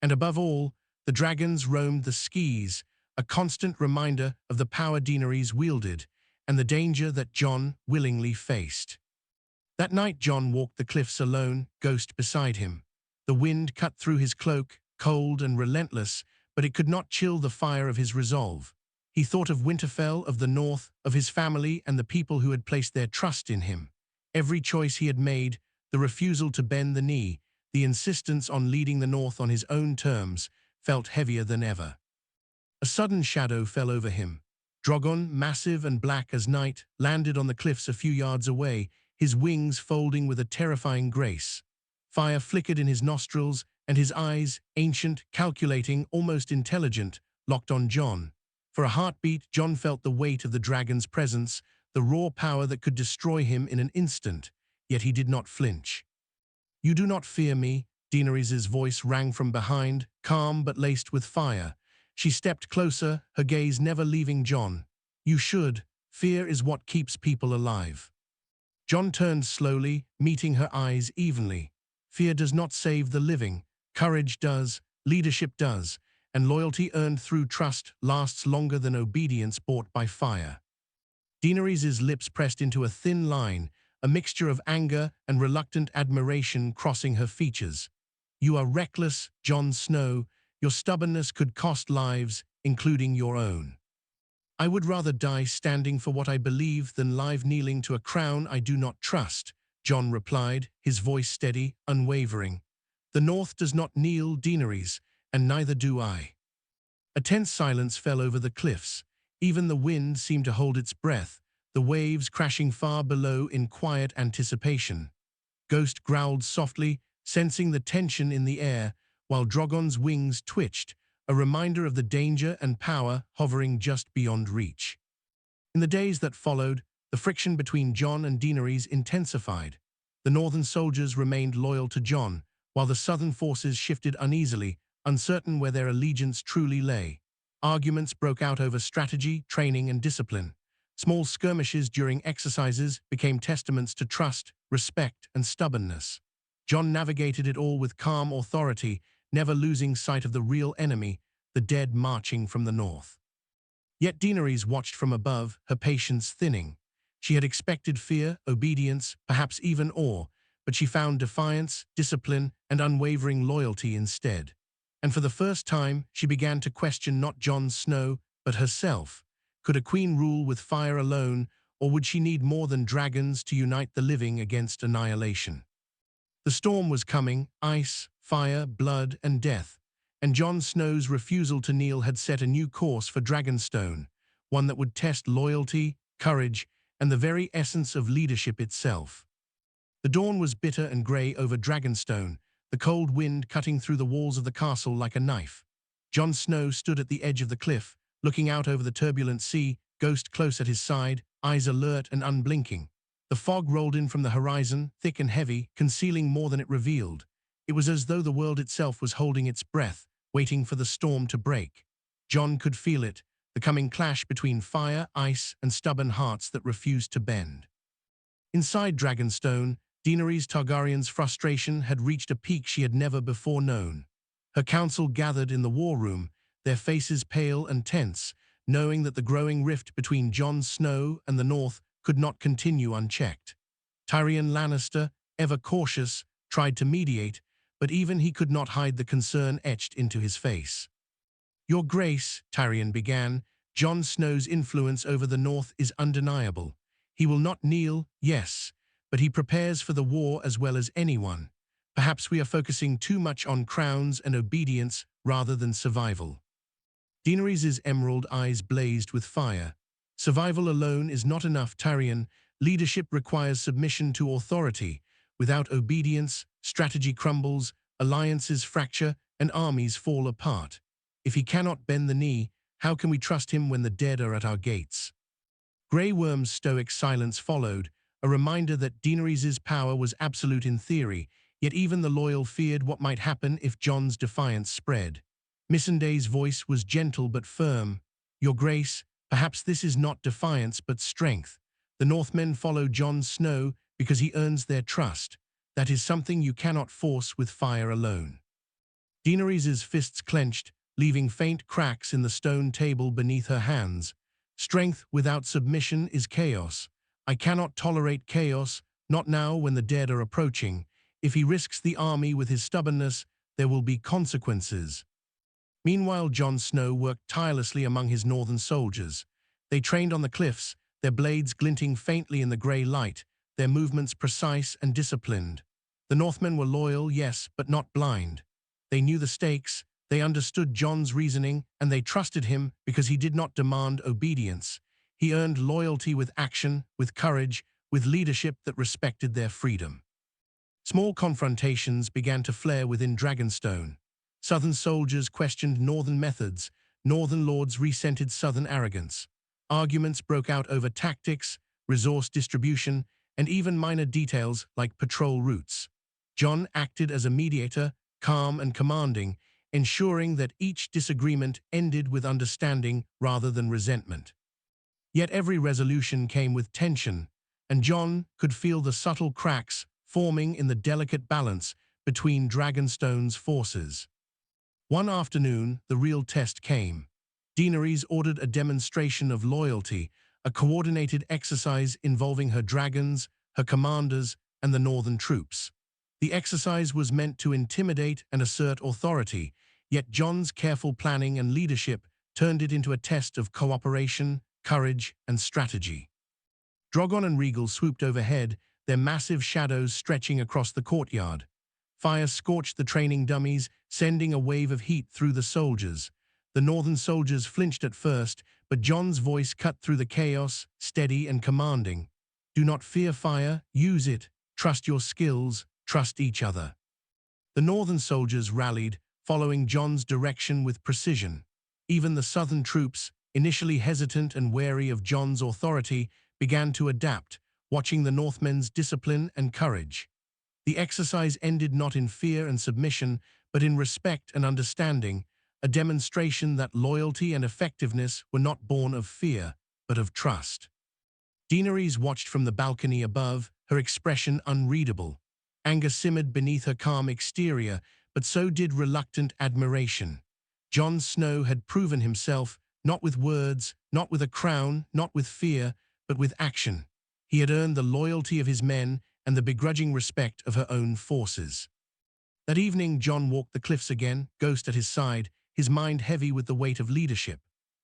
And above all, the dragons roamed the skies, a constant reminder of the power Daenerys wielded and the danger that Jon willingly faced. That night Jon walked the cliffs alone, Ghost beside him. The wind cut through his cloak, cold and relentless, but it could not chill the fire of his resolve. He thought of Winterfell, of the North, of his family and the people who had placed their trust in him. Every choice he had made, the refusal to bend the knee, the insistence on leading the North on his own terms, felt heavier than ever. A sudden shadow fell over him. Drogon, massive and black as night, landed on the cliffs a few yards away, his wings folding with a terrifying grace. Fire flickered in his nostrils, and his eyes, ancient, calculating, almost intelligent, locked on Jon. For a heartbeat, Jon felt the weight of the dragon's presence, the raw power that could destroy him in an instant, yet he did not flinch. "You do not fear me," Daenerys' voice rang from behind, calm but laced with fire. She stepped closer, her gaze never leaving Jon. "You should. Fear is what keeps people alive." Jon turned slowly, meeting her eyes evenly. Fear does not save the living. Courage does, leadership does, and loyalty earned through trust lasts longer than obedience bought by fire. Daenerys' lips pressed into a thin line, a mixture of anger and reluctant admiration crossing her features. "You are reckless, Jon Snow. Your stubbornness could cost lives, including your own." "I would rather die standing for what I believe than live kneeling to a crown I do not trust," Jon replied, his voice steady, unwavering. "The North does not kneel, Daenerys, and neither do I." A tense silence fell over the cliffs. Even the wind seemed to hold its breath, the waves crashing far below in quiet anticipation. Ghost growled softly, sensing the tension in the air, while Drogon's wings twitched, a reminder of the danger and power hovering just beyond reach. In the days that followed, the friction between Jon and Daenerys intensified. The northern soldiers remained loyal to Jon, while the southern forces shifted uneasily, uncertain where their allegiance truly lay. Arguments broke out over strategy, training, and discipline. Small skirmishes during exercises became testaments to trust, respect, and stubbornness. Jon navigated it all with calm authority, never losing sight of the real enemy, the dead marching from the north. Yet Daenerys watched from above, her patience thinning. She had expected fear, obedience, perhaps even awe, but she found defiance, discipline, and unwavering loyalty instead. And for the first time, she began to question not Jon Snow, but herself. Could a queen rule with fire alone, or would she need more than dragons to unite the living against annihilation? The storm was coming, ice, fire, blood, and death, and Jon Snow's refusal to kneel had set a new course for Dragonstone, one that would test loyalty, courage, and the very essence of leadership itself. The dawn was bitter and grey over Dragonstone, the cold wind cutting through the walls of the castle like a knife. Jon Snow stood at the edge of the cliff, looking out over the turbulent sea, Ghost close at his side, eyes alert and unblinking. The fog rolled in from the horizon, thick and heavy, concealing more than it revealed. It was as though the world itself was holding its breath, waiting for the storm to break. Jon could feel it, the coming clash between fire, ice, and stubborn hearts that refused to bend. Inside Dragonstone, Daenerys Targaryen's frustration had reached a peak she had never before known. Her council gathered in the war room, their faces pale and tense, knowing that the growing rift between Jon Snow and the North could not continue unchecked. Tyrion Lannister, ever cautious, tried to mediate, but even he could not hide the concern etched into his face. "Your Grace," Tyrion began, "Jon Snow's influence over the North is undeniable. He will not kneel, yes, but he prepares for the war as well as anyone. Perhaps we are focusing too much on crowns and obedience rather than survival." Daenerys' emerald eyes blazed with fire. "Survival alone is not enough, Tyrion. Leadership requires submission to authority. Without obedience, strategy crumbles, alliances fracture, and armies fall apart. If he cannot bend the knee, how can we trust him when the dead are at our gates?" Grey Worm's stoic silence followed, a reminder that Daenerys' power was absolute in theory, yet even the loyal feared what might happen if Jon's defiance spread. Missandei's voice was gentle but firm. "Your Grace, perhaps this is not defiance but strength. The Northmen follow Jon Snow because he earns their trust. That is something you cannot force with fire alone." Daenerys' fists clenched, leaving faint cracks in the stone table beneath her hands. "Strength without submission is chaos. I cannot tolerate chaos, not now when the dead are approaching. If he risks the army with his stubbornness, there will be consequences." Meanwhile, Jon Snow worked tirelessly among his northern soldiers. They trained on the cliffs, their blades glinting faintly in the grey light, their movements precise and disciplined. The Northmen were loyal, yes, but not blind. They knew the stakes, they understood Jon's reasoning, and they trusted him because he did not demand obedience. He earned loyalty with action, with courage, with leadership that respected their freedom. Small confrontations began to flare within Dragonstone. Southern soldiers questioned northern methods, northern lords resented southern arrogance. Arguments broke out over tactics, resource distribution, and even minor details like patrol routes. Jon acted as a mediator, calm and commanding, ensuring that each disagreement ended with understanding rather than resentment. Yet every resolution came with tension, and Jon could feel the subtle cracks forming in the delicate balance between Dragonstone's forces. One afternoon, the real test came. Daenerys ordered a demonstration of loyalty, a coordinated exercise involving her dragons, her commanders, and the northern troops. The exercise was meant to intimidate and assert authority, yet Jon's careful planning and leadership turned it into a test of cooperation, courage, and strategy. Drogon and Rhaegal swooped overhead, their massive shadows stretching across the courtyard. Fire scorched the training dummies, sending a wave of heat through the soldiers. The northern soldiers flinched at first, but Jon's voice cut through the chaos, steady and commanding. "Do not fear fire, use it. Trust your skills, trust each other." The northern soldiers rallied, following Jon's direction with precision. Even the southern troops, initially hesitant and wary of Jon's authority, began to adapt, watching the Northmen's discipline and courage. The exercise ended not in fear and submission, but in respect and understanding, a demonstration that loyalty and effectiveness were not born of fear, but of trust. Daenerys watched from the balcony above, her expression unreadable. Anger simmered beneath her calm exterior, but so did reluctant admiration. Jon Snow had proven himself, not with words, not with a crown, not with fear, but with action. He had earned the loyalty of his men and the begrudging respect of her own forces. That evening, Jon walked the cliffs again, Ghost at his side, his mind heavy with the weight of leadership.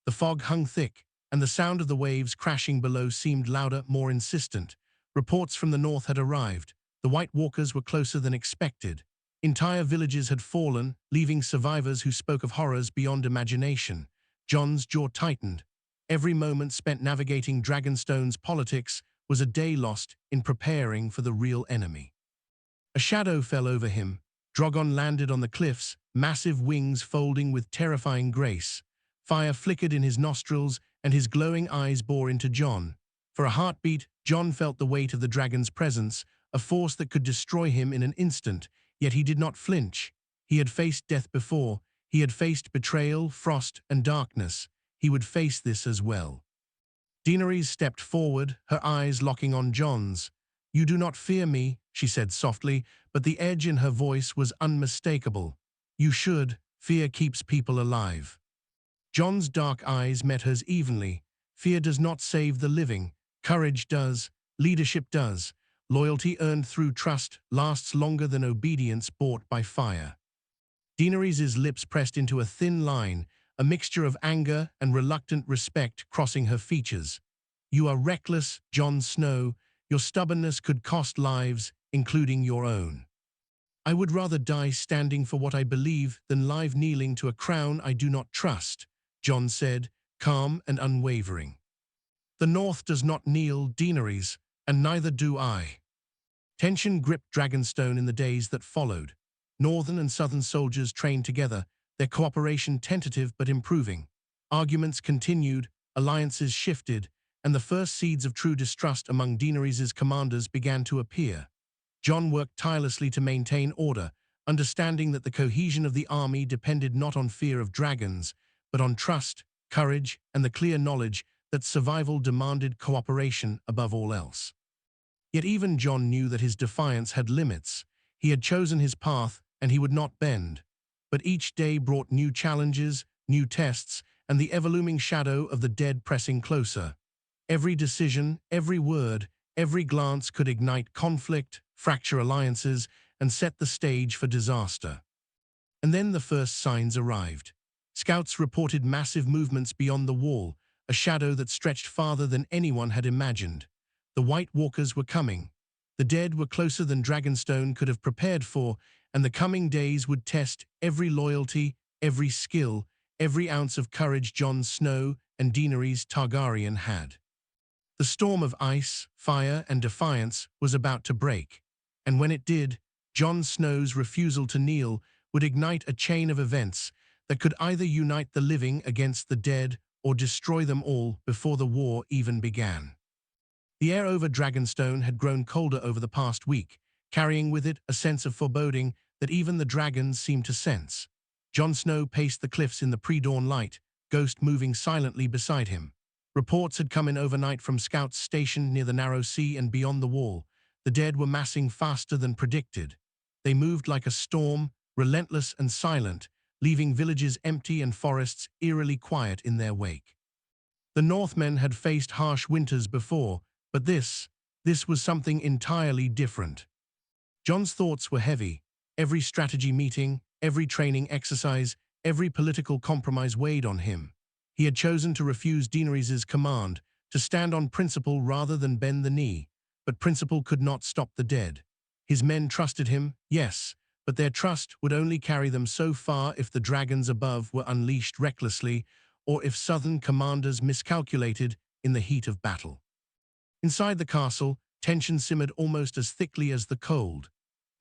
The fog hung thick, and the sound of the waves crashing below seemed louder, more insistent. Reports from the north had arrived. The White Walkers were closer than expected. Entire villages had fallen, leaving survivors who spoke of horrors beyond imagination. Jon's jaw tightened. Every moment spent navigating Dragonstone's politics was a day lost in preparing for the real enemy. A shadow fell over him. Drogon landed on the cliffs, massive wings folding with terrifying grace. Fire flickered in his nostrils, and his glowing eyes bore into Jon. For a heartbeat, Jon felt the weight of the dragon's presence, a force that could destroy him in an instant, yet he did not flinch. He had faced death before. He had faced betrayal, frost, and darkness. He would face this as well. Daenerys stepped forward, her eyes locking on Jon's. "You do not fear me," she said softly, but the edge in her voice was unmistakable. "You should. Fear keeps people alive." Jon's dark eyes met hers evenly. Fear does not save the living. Courage does. Leadership does. Loyalty earned through trust lasts longer than obedience bought by fire. Daenerys' lips pressed into a thin line, a mixture of anger and reluctant respect crossing her features. "You are reckless, Jon Snow. Your stubbornness could cost lives, including your own." "I would rather die standing for what I believe than lie kneeling to a crown I do not trust," Jon said, calm and unwavering. "The North does not kneel, Daenerys, and neither do I." Tension gripped Dragonstone in the days that followed. Northern and Southern soldiers trained together, their cooperation tentative but improving. Arguments continued, alliances shifted, and the first seeds of true distrust among Daenerys' commanders began to appear. Jon worked tirelessly to maintain order, understanding that the cohesion of the army depended not on fear of dragons, but on trust, courage, and the clear knowledge that survival demanded cooperation above all else. Yet even Jon knew that his defiance had limits. He had chosen his path, and he would not bend. But each day brought new challenges, new tests, and the ever-looming shadow of the dead pressing closer. Every decision, every word, every glance could ignite conflict, fracture alliances, and set the stage for disaster. And then the first signs arrived. Scouts reported massive movements beyond the wall, a shadow that stretched farther than anyone had imagined. The White Walkers were coming. The dead were closer than Dragonstone could have prepared for, and the coming days would test every loyalty, every skill, every ounce of courage Jon Snow and Daenerys Targaryen had. The storm of ice, fire, and defiance was about to break, and when it did, Jon Snow's refusal to kneel would ignite a chain of events that could either unite the living against the dead or destroy them all before the war even began. The air over Dragonstone had grown colder over the past week, carrying with it a sense of foreboding that even the dragons seemed to sense. Jon Snow paced the cliffs in the pre-dawn light, Ghost moving silently beside him. Reports had come in overnight from scouts stationed near the narrow sea and beyond the wall. The dead were massing faster than predicted. They moved like a storm, relentless and silent, leaving villages empty and forests eerily quiet in their wake. The Northmen had faced harsh winters before, but this was something entirely different. Jon's thoughts were heavy. Every strategy meeting, every training exercise, every political compromise weighed on him. He had chosen to refuse Daenerys' command, to stand on principle rather than bend the knee, but principle could not stop the dead. His men trusted him, yes, but their trust would only carry them so far if the dragons above were unleashed recklessly, or if Southern commanders miscalculated in the heat of battle. Inside the castle, tension simmered almost as thickly as the cold.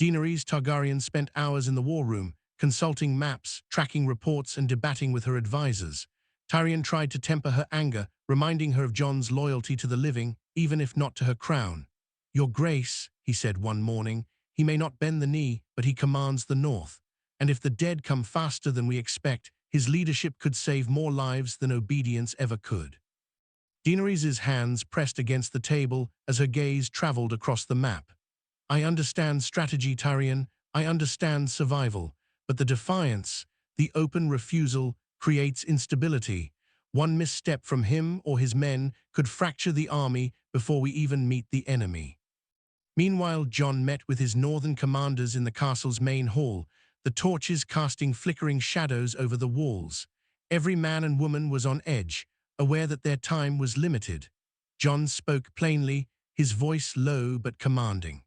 Daenerys Targaryen spent hours in the war room, consulting maps, tracking reports, and debating with her advisors. Tyrion tried to temper her anger, reminding her of Jon's loyalty to the living, even if not to her crown. "Your Grace," he said one morning, "he may not bend the knee, but he commands the north. And if the dead come faster than we expect, his leadership could save more lives than obedience ever could. Daenerys' hands pressed against the table as her gaze traveled across the map. I understand strategy, Tyrion. I understand survival. But the defiance, the open refusal, creates instability. One misstep from him or his men could fracture the army before we even meet the enemy. Meanwhile, Jon met with his northern commanders in the castle's main hall, the torches casting flickering shadows over the walls. Every man and woman was on edge, aware that their time was limited. Jon spoke plainly, his voice low but commanding.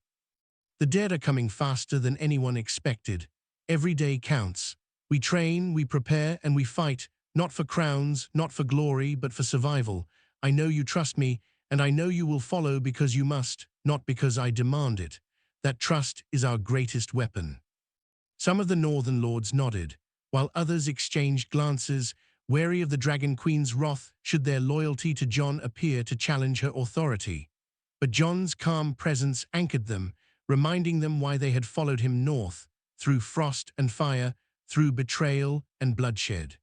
The dead are coming faster than anyone expected. Every day counts. We train, we prepare, and we fight, not for crowns, not for glory, but for survival. I know you trust me, and I know you will follow because you must, not because I demand it. That trust is our greatest weapon. Some of the Northern Lords nodded, while others exchanged glances, wary of the Dragon Queen's wrath should their loyalty to Jon appear to challenge her authority. But Jon's calm presence anchored them, reminding them why they had followed him north, through frost and fire, through betrayal and bloodshed.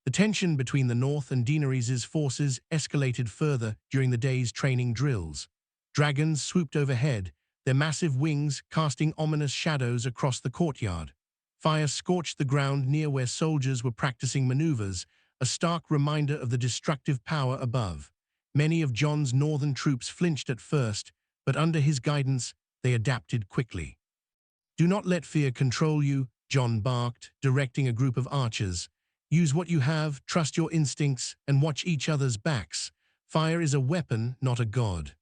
The tension between the North and Daenerys' forces escalated further during the day's training drills. Dragons swooped overhead, their massive wings casting ominous shadows across the courtyard. Fire scorched the ground near where soldiers were practicing maneuvers, a stark reminder of the destructive power above. Many of Jon's northern troops flinched at first, but under his guidance, they adapted quickly. Do not let fear control you, Jon barked, directing a group of archers. Use what you have, trust your instincts, and watch each other's backs. Fire is a weapon, not a god.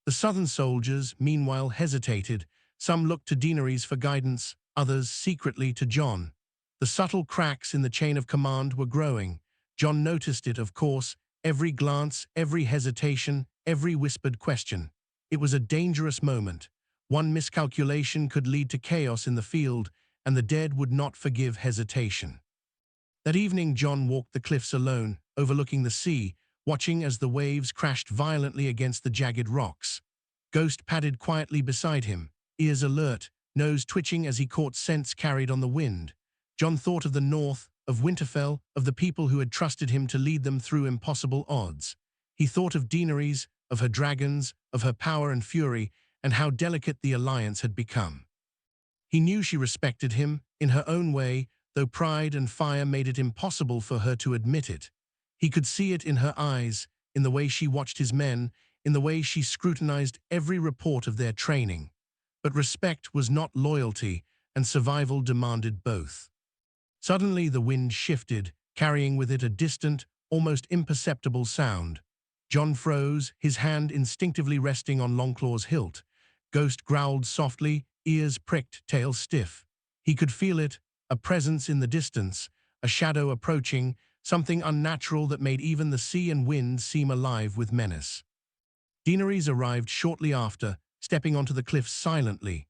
The southern soldiers, meanwhile, hesitated. Some looked to Daenerys for guidance, others secretly to Jon. The subtle cracks in the chain of command were growing. Jon noticed it, of course, every glance, every hesitation, every whispered question. It was a dangerous moment. One miscalculation could lead to chaos in the field, and the dead would not forgive hesitation. That evening, Jon walked the cliffs alone, overlooking the sea, watching as the waves crashed violently against the jagged rocks. Ghost padded quietly beside him, ears alert, nose twitching as he caught scents carried on the wind. Jon thought of the North, of Winterfell, of the people who had trusted him to lead them through impossible odds. He thought of Daenerys, of her dragons, of her power and fury, and how delicate the alliance had become. He knew she respected him, in her own way, though pride and fire made it impossible for her to admit it. He could see it in her eyes, in the way she watched his men, in the way she scrutinized every report of their training. But respect was not loyalty, and survival demanded both. Suddenly the wind shifted, carrying with it a distant, almost imperceptible sound. Jon froze, his hand instinctively resting on Longclaw's hilt. Ghost growled softly, ears pricked, tail stiff. He could feel it, a presence in the distance, a shadow approaching, something unnatural that made even the sea and wind seem alive with menace. Daenerys arrived shortly after, stepping onto the cliffs silently.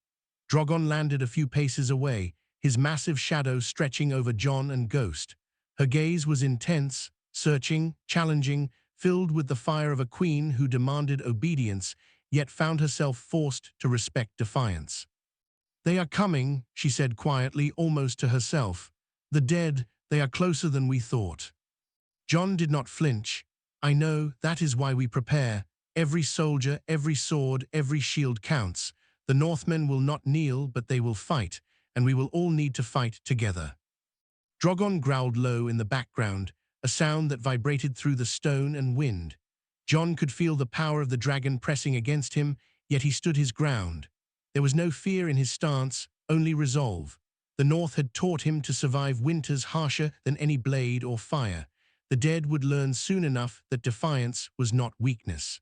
Drogon landed a few paces away, his massive shadow stretching over Jon and Ghost. Her gaze was intense, searching, challenging, filled with the fire of a queen who demanded obedience, yet found herself forced to respect defiance. "They are coming," she said quietly, almost to herself. "The dead, they are closer than we thought." Jon did not flinch. "I know, that is why we prepare. Every soldier, every sword, every shield counts. The Northmen will not kneel, but they will fight, and we will all need to fight together." Drogon growled low in the background, a sound that vibrated through the stone and wind. Jon could feel the power of the dragon pressing against him, yet he stood his ground. There was no fear in his stance, only resolve. The North had taught him to survive winters harsher than any blade or fire. The dead would learn soon enough that defiance was not weakness.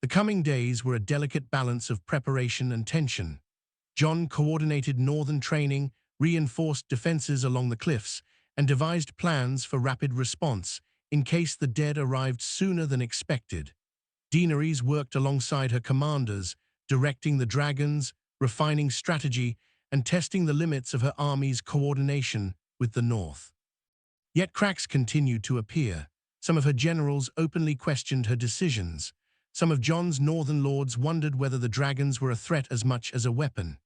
The coming days were a delicate balance of preparation and tension. Jon coordinated northern training, reinforced defenses along the cliffs, and devised plans for rapid response in case the dead arrived sooner than expected. Daenerys worked alongside her commanders, directing the dragons, refining strategy, and testing the limits of her army's coordination with the North. Yet cracks continued to appear. Some of her generals openly questioned her decisions. Some of Jon's northern lords wondered whether the dragons were a threat as much as a weapon.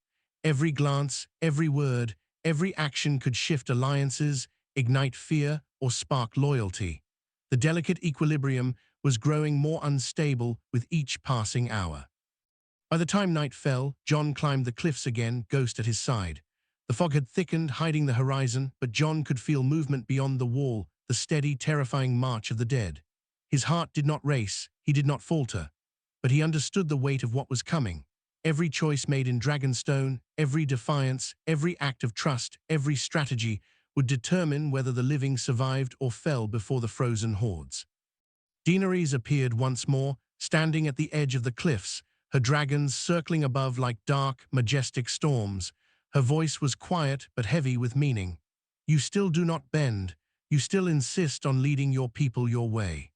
Every glance, every word, Every action could shift alliances, ignite fear, or spark loyalty. The delicate equilibrium was growing more unstable with each passing hour. By the time night fell, Jon climbed the cliffs again, Ghost at his side. The fog had thickened, hiding the horizon, but Jon could feel movement beyond the wall, the steady, terrifying march of the dead. His heart did not race, he did not falter, but he understood the weight of what was coming. Every choice made in Dragonstone, every defiance, every act of trust, every strategy would determine whether the living survived or fell before the frozen hordes. Daenerys appeared once more, standing at the edge of the cliffs, her dragons circling above like dark, majestic storms. Her voice was quiet but heavy with meaning. You still do not bend. You still insist on leading your people your way.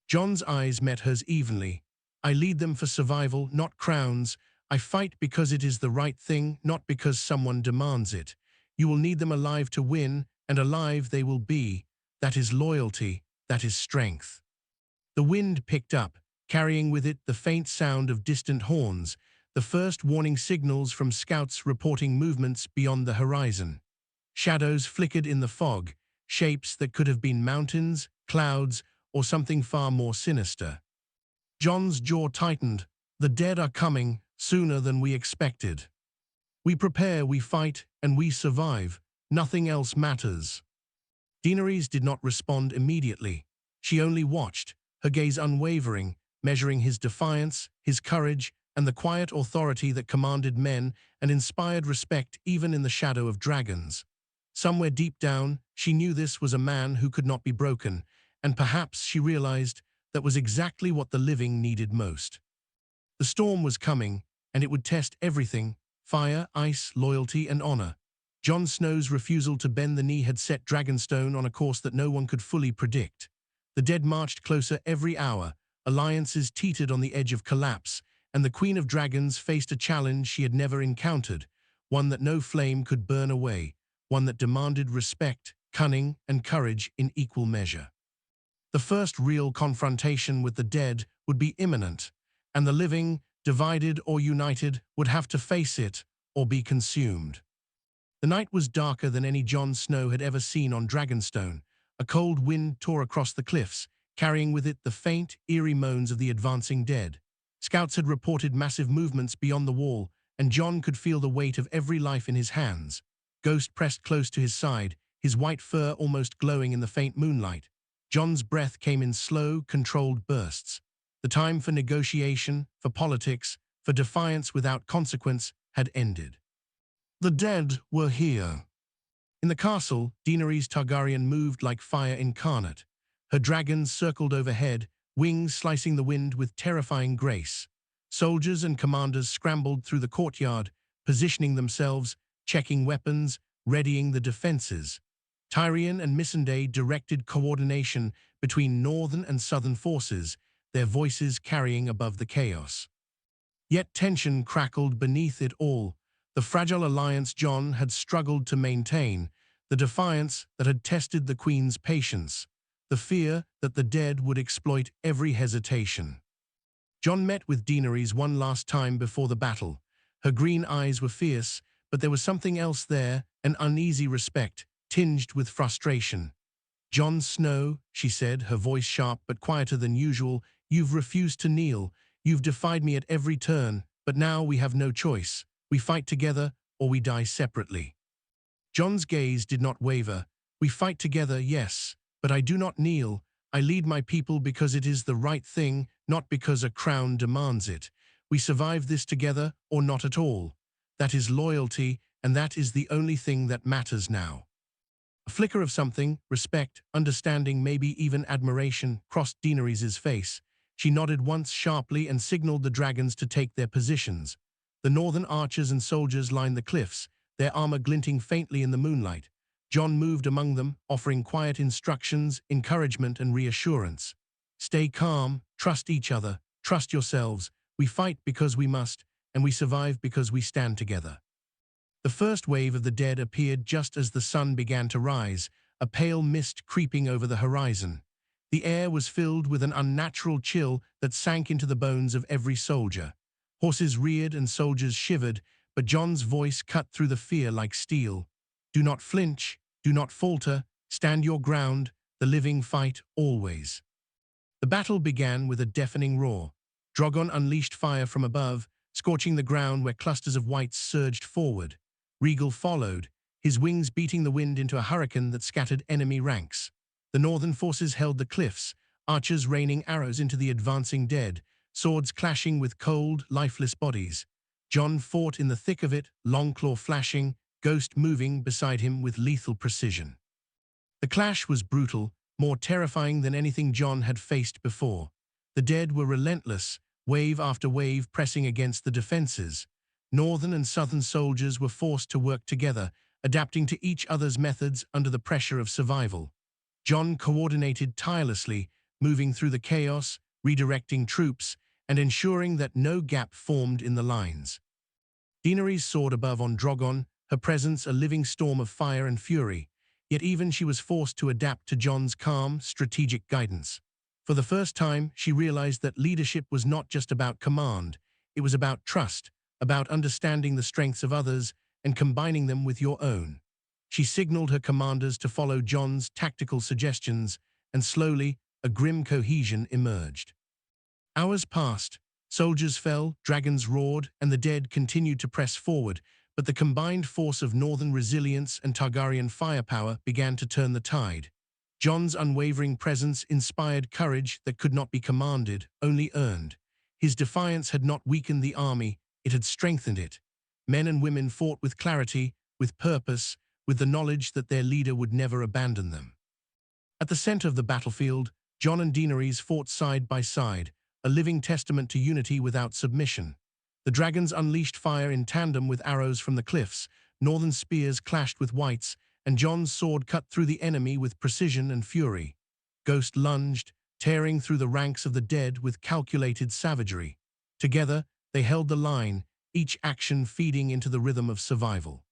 Jon's eyes met hers evenly. I lead them for survival, not crowns. I fight because it is the right thing, not because someone demands it. You will need them alive to win, and alive they will be. That is loyalty, that is strength. The wind picked up, carrying with it the faint sound of distant horns, the first warning signals from scouts reporting movements beyond the horizon. Shadows flickered in the fog, shapes that could have been mountains, clouds, or something far more sinister. Jon's jaw tightened. The dead are coming, sooner than we expected. We prepare, we fight, and we survive. Nothing else matters. Daenerys did not respond immediately. She only watched, her gaze unwavering, measuring his defiance, his courage, and the quiet authority that commanded men and inspired respect even in the shadow of dragons. Somewhere deep down, she knew this was a man who could not be broken, and perhaps she realized that was exactly what the living needed most. The storm was coming, and it would test everything: fire, ice, loyalty, and honor. Jon Snow's refusal to bend the knee had set Dragonstone on a course that no one could fully predict. The dead marched closer every hour, alliances teetered on the edge of collapse, and the Queen of Dragons faced a challenge she had never encountered, one that no flame could burn away, one that demanded respect, cunning, and courage in equal measure. The first real confrontation with the dead would be imminent, and the living, divided or united, would have to face it or be consumed. The night was darker than any Jon Snow had ever seen on Dragonstone. A cold wind tore across the cliffs, carrying with it the faint, eerie moans of the advancing dead. Scouts had reported massive movements beyond the wall, and Jon could feel the weight of every life in his hands. Ghost pressed close to his side, his white fur almost glowing in the faint moonlight. Jon's breath came in slow, controlled bursts. The time for negotiation, for politics, for defiance without consequence had ended. The dead were here. In the castle, Daenerys Targaryen moved like fire incarnate. Her dragons circled overhead, wings slicing the wind with terrifying grace. Soldiers and commanders scrambled through the courtyard, positioning themselves, checking weapons, readying the defenses. Tyrion and Missandei directed coordination between northern and southern forces, their voices carrying above the chaos. Yet tension crackled beneath it all. The fragile alliance Jon had struggled to maintain, the defiance that had tested the Queen's patience, the fear that the dead would exploit every hesitation. Jon met with Daenerys one last time before the battle. Her green eyes were fierce, but there was something else there, an uneasy respect, tinged with frustration. "Jon Snow," she said, her voice sharp but quieter than usual, "you've refused to kneel. You've defied me at every turn, but now we have no choice. We fight together, or we die separately." Jon's gaze did not waver. "We fight together, yes, but I do not kneel. I lead my people because it is the right thing, not because a crown demands it. We survive this together, or not at all. That is loyalty, and that is the only thing that matters now." A flicker of something, respect, understanding, maybe even admiration, crossed Daenerys' face. She nodded once sharply and signaled the dragons to take their positions. The northern archers and soldiers lined the cliffs, their armor glinting faintly in the moonlight. Jon moved among them, offering quiet instructions, encouragement, and reassurance. "Stay calm, trust each other, trust yourselves. We fight because we must, and we survive because we stand together." The first wave of the dead appeared just as the sun began to rise, a pale mist creeping over the horizon. The air was filled with an unnatural chill that sank into the bones of every soldier. Horses reared and soldiers shivered, but Jon's voice cut through the fear like steel. Do not flinch, do not falter, stand your ground, the living fight always. The battle began with a deafening roar. Drogon unleashed fire from above, scorching the ground where clusters of whites surged forward. Rhaegal followed, his wings beating the wind into a hurricane that scattered enemy ranks. The northern forces held the cliffs, archers raining arrows into the advancing dead, swords clashing with cold, lifeless bodies. Jon fought in the thick of it, Longclaw flashing, Ghost moving beside him with lethal precision. The clash was brutal, more terrifying than anything Jon had faced before. The dead were relentless, wave after wave pressing against the defenses. Northern and southern soldiers were forced to work together, adapting to each other's methods under the pressure of survival. Jon coordinated tirelessly, moving through the chaos, redirecting troops, and ensuring that no gap formed in the lines. Daenerys soared above on Drogon, her presence a living storm of fire and fury, yet even she was forced to adapt to Jon's calm, strategic guidance. For the first time, she realized that leadership was not just about command, it was about trust, about understanding the strengths of others and combining them with your own. She signaled her commanders to follow Jon's tactical suggestions, and slowly, a grim cohesion emerged. Hours passed, soldiers fell, dragons roared, and the dead continued to press forward, but the combined force of northern resilience and Targaryen firepower began to turn the tide. Jon's unwavering presence inspired courage that could not be commanded, only earned. His defiance had not weakened the army, it had strengthened it. Men and women fought with clarity, with purpose, with the knowledge that their leader would never abandon them. At the center of the battlefield, Jon and Daenerys fought side by side, a living testament to unity without submission. The dragons unleashed fire in tandem with arrows from the cliffs, northern spears clashed with whites, and Jon's sword cut through the enemy with precision and fury. Ghost lunged, tearing through the ranks of the dead with calculated savagery. Together, they held the line, each action feeding into the rhythm of survival.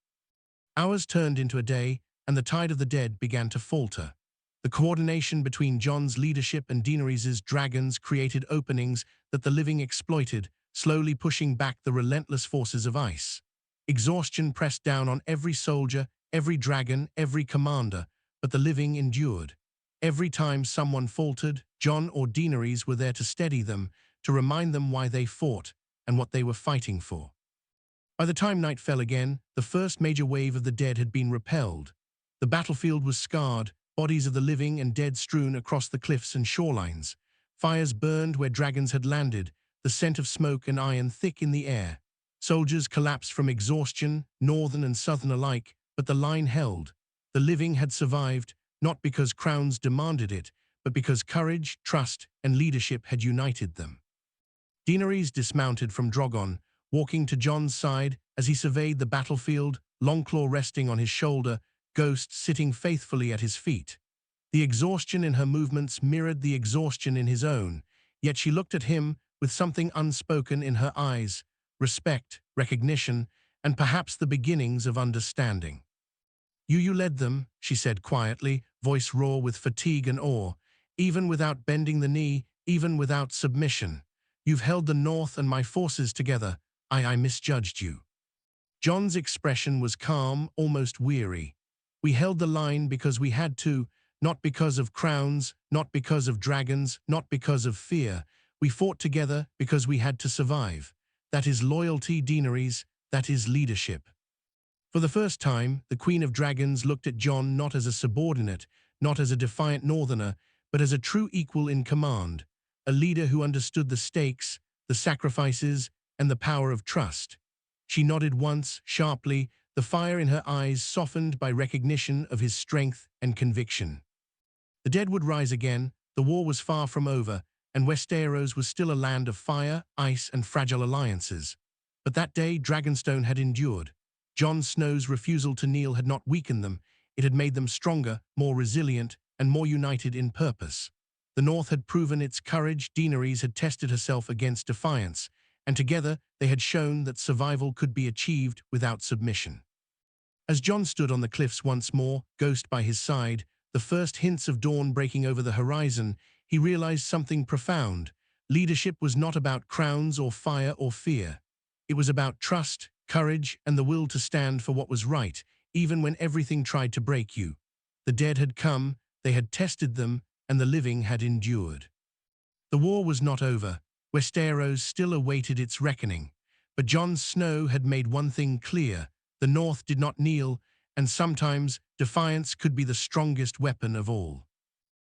Hours turned into a day, and the tide of the dead began to falter. The coordination between Jon's leadership and Daenerys' dragons created openings that the living exploited, slowly pushing back the relentless forces of ice. Exhaustion pressed down on every soldier, every dragon, every commander, but the living endured. Every time someone faltered, Jon or Daenerys were there to steady them, to remind them why they fought and what they were fighting for. By the time night fell again, the first major wave of the dead had been repelled. The battlefield was scarred, bodies of the living and dead strewn across the cliffs and shorelines. Fires burned where dragons had landed, the scent of smoke and iron thick in the air. Soldiers collapsed from exhaustion, northern and southern alike, but the line held. The living had survived, not because crowns demanded it, but because courage, trust, and leadership had united them. Daenerys dismounted from Drogon, walking to Jon's side as he surveyed the battlefield, Longclaw resting on his shoulder, Ghost sitting faithfully at his feet. The exhaustion in her movements mirrored the exhaustion in his own, yet she looked at him with something unspoken in her eyes, respect, recognition, and perhaps the beginnings of understanding. You led them, she said quietly, voice raw with fatigue and awe, even without bending the knee, even without submission. You've held the North and my forces together. I misjudged you. Jon's expression was calm, almost weary. We held the line because we had to, not because of crowns, not because of dragons, not because of fear. We fought together because we had to survive. That is loyalty, Daenerys, that is leadership. For the first time, the Queen of Dragons looked at Jon not as a subordinate, not as a defiant northerner, but as a true equal in command, a leader who understood the stakes, the sacrifices, and the power of trust. She nodded once, sharply, the fire in her eyes softened by recognition of his strength and conviction. The dead would rise again, the war was far from over, and Westeros was still a land of fire, ice, and fragile alliances. But that day, Dragonstone had endured. Jon Snow's refusal to kneel had not weakened them, it had made them stronger, more resilient, and more united in purpose. The North had proven its courage, Daenerys had tested herself against defiance, and together they had shown that survival could be achieved without submission. As Jon stood on the cliffs once more, Ghost by his side, the first hints of dawn breaking over the horizon, he realized something profound. Leadership was not about crowns or fire or fear. It was about trust, courage, and the will to stand for what was right, even when everything tried to break you. The dead had come, they had tested them, and the living had endured. The war was not over. Westeros still awaited its reckoning. But Jon Snow had made one thing clear: the North did not kneel, and sometimes defiance could be the strongest weapon of all.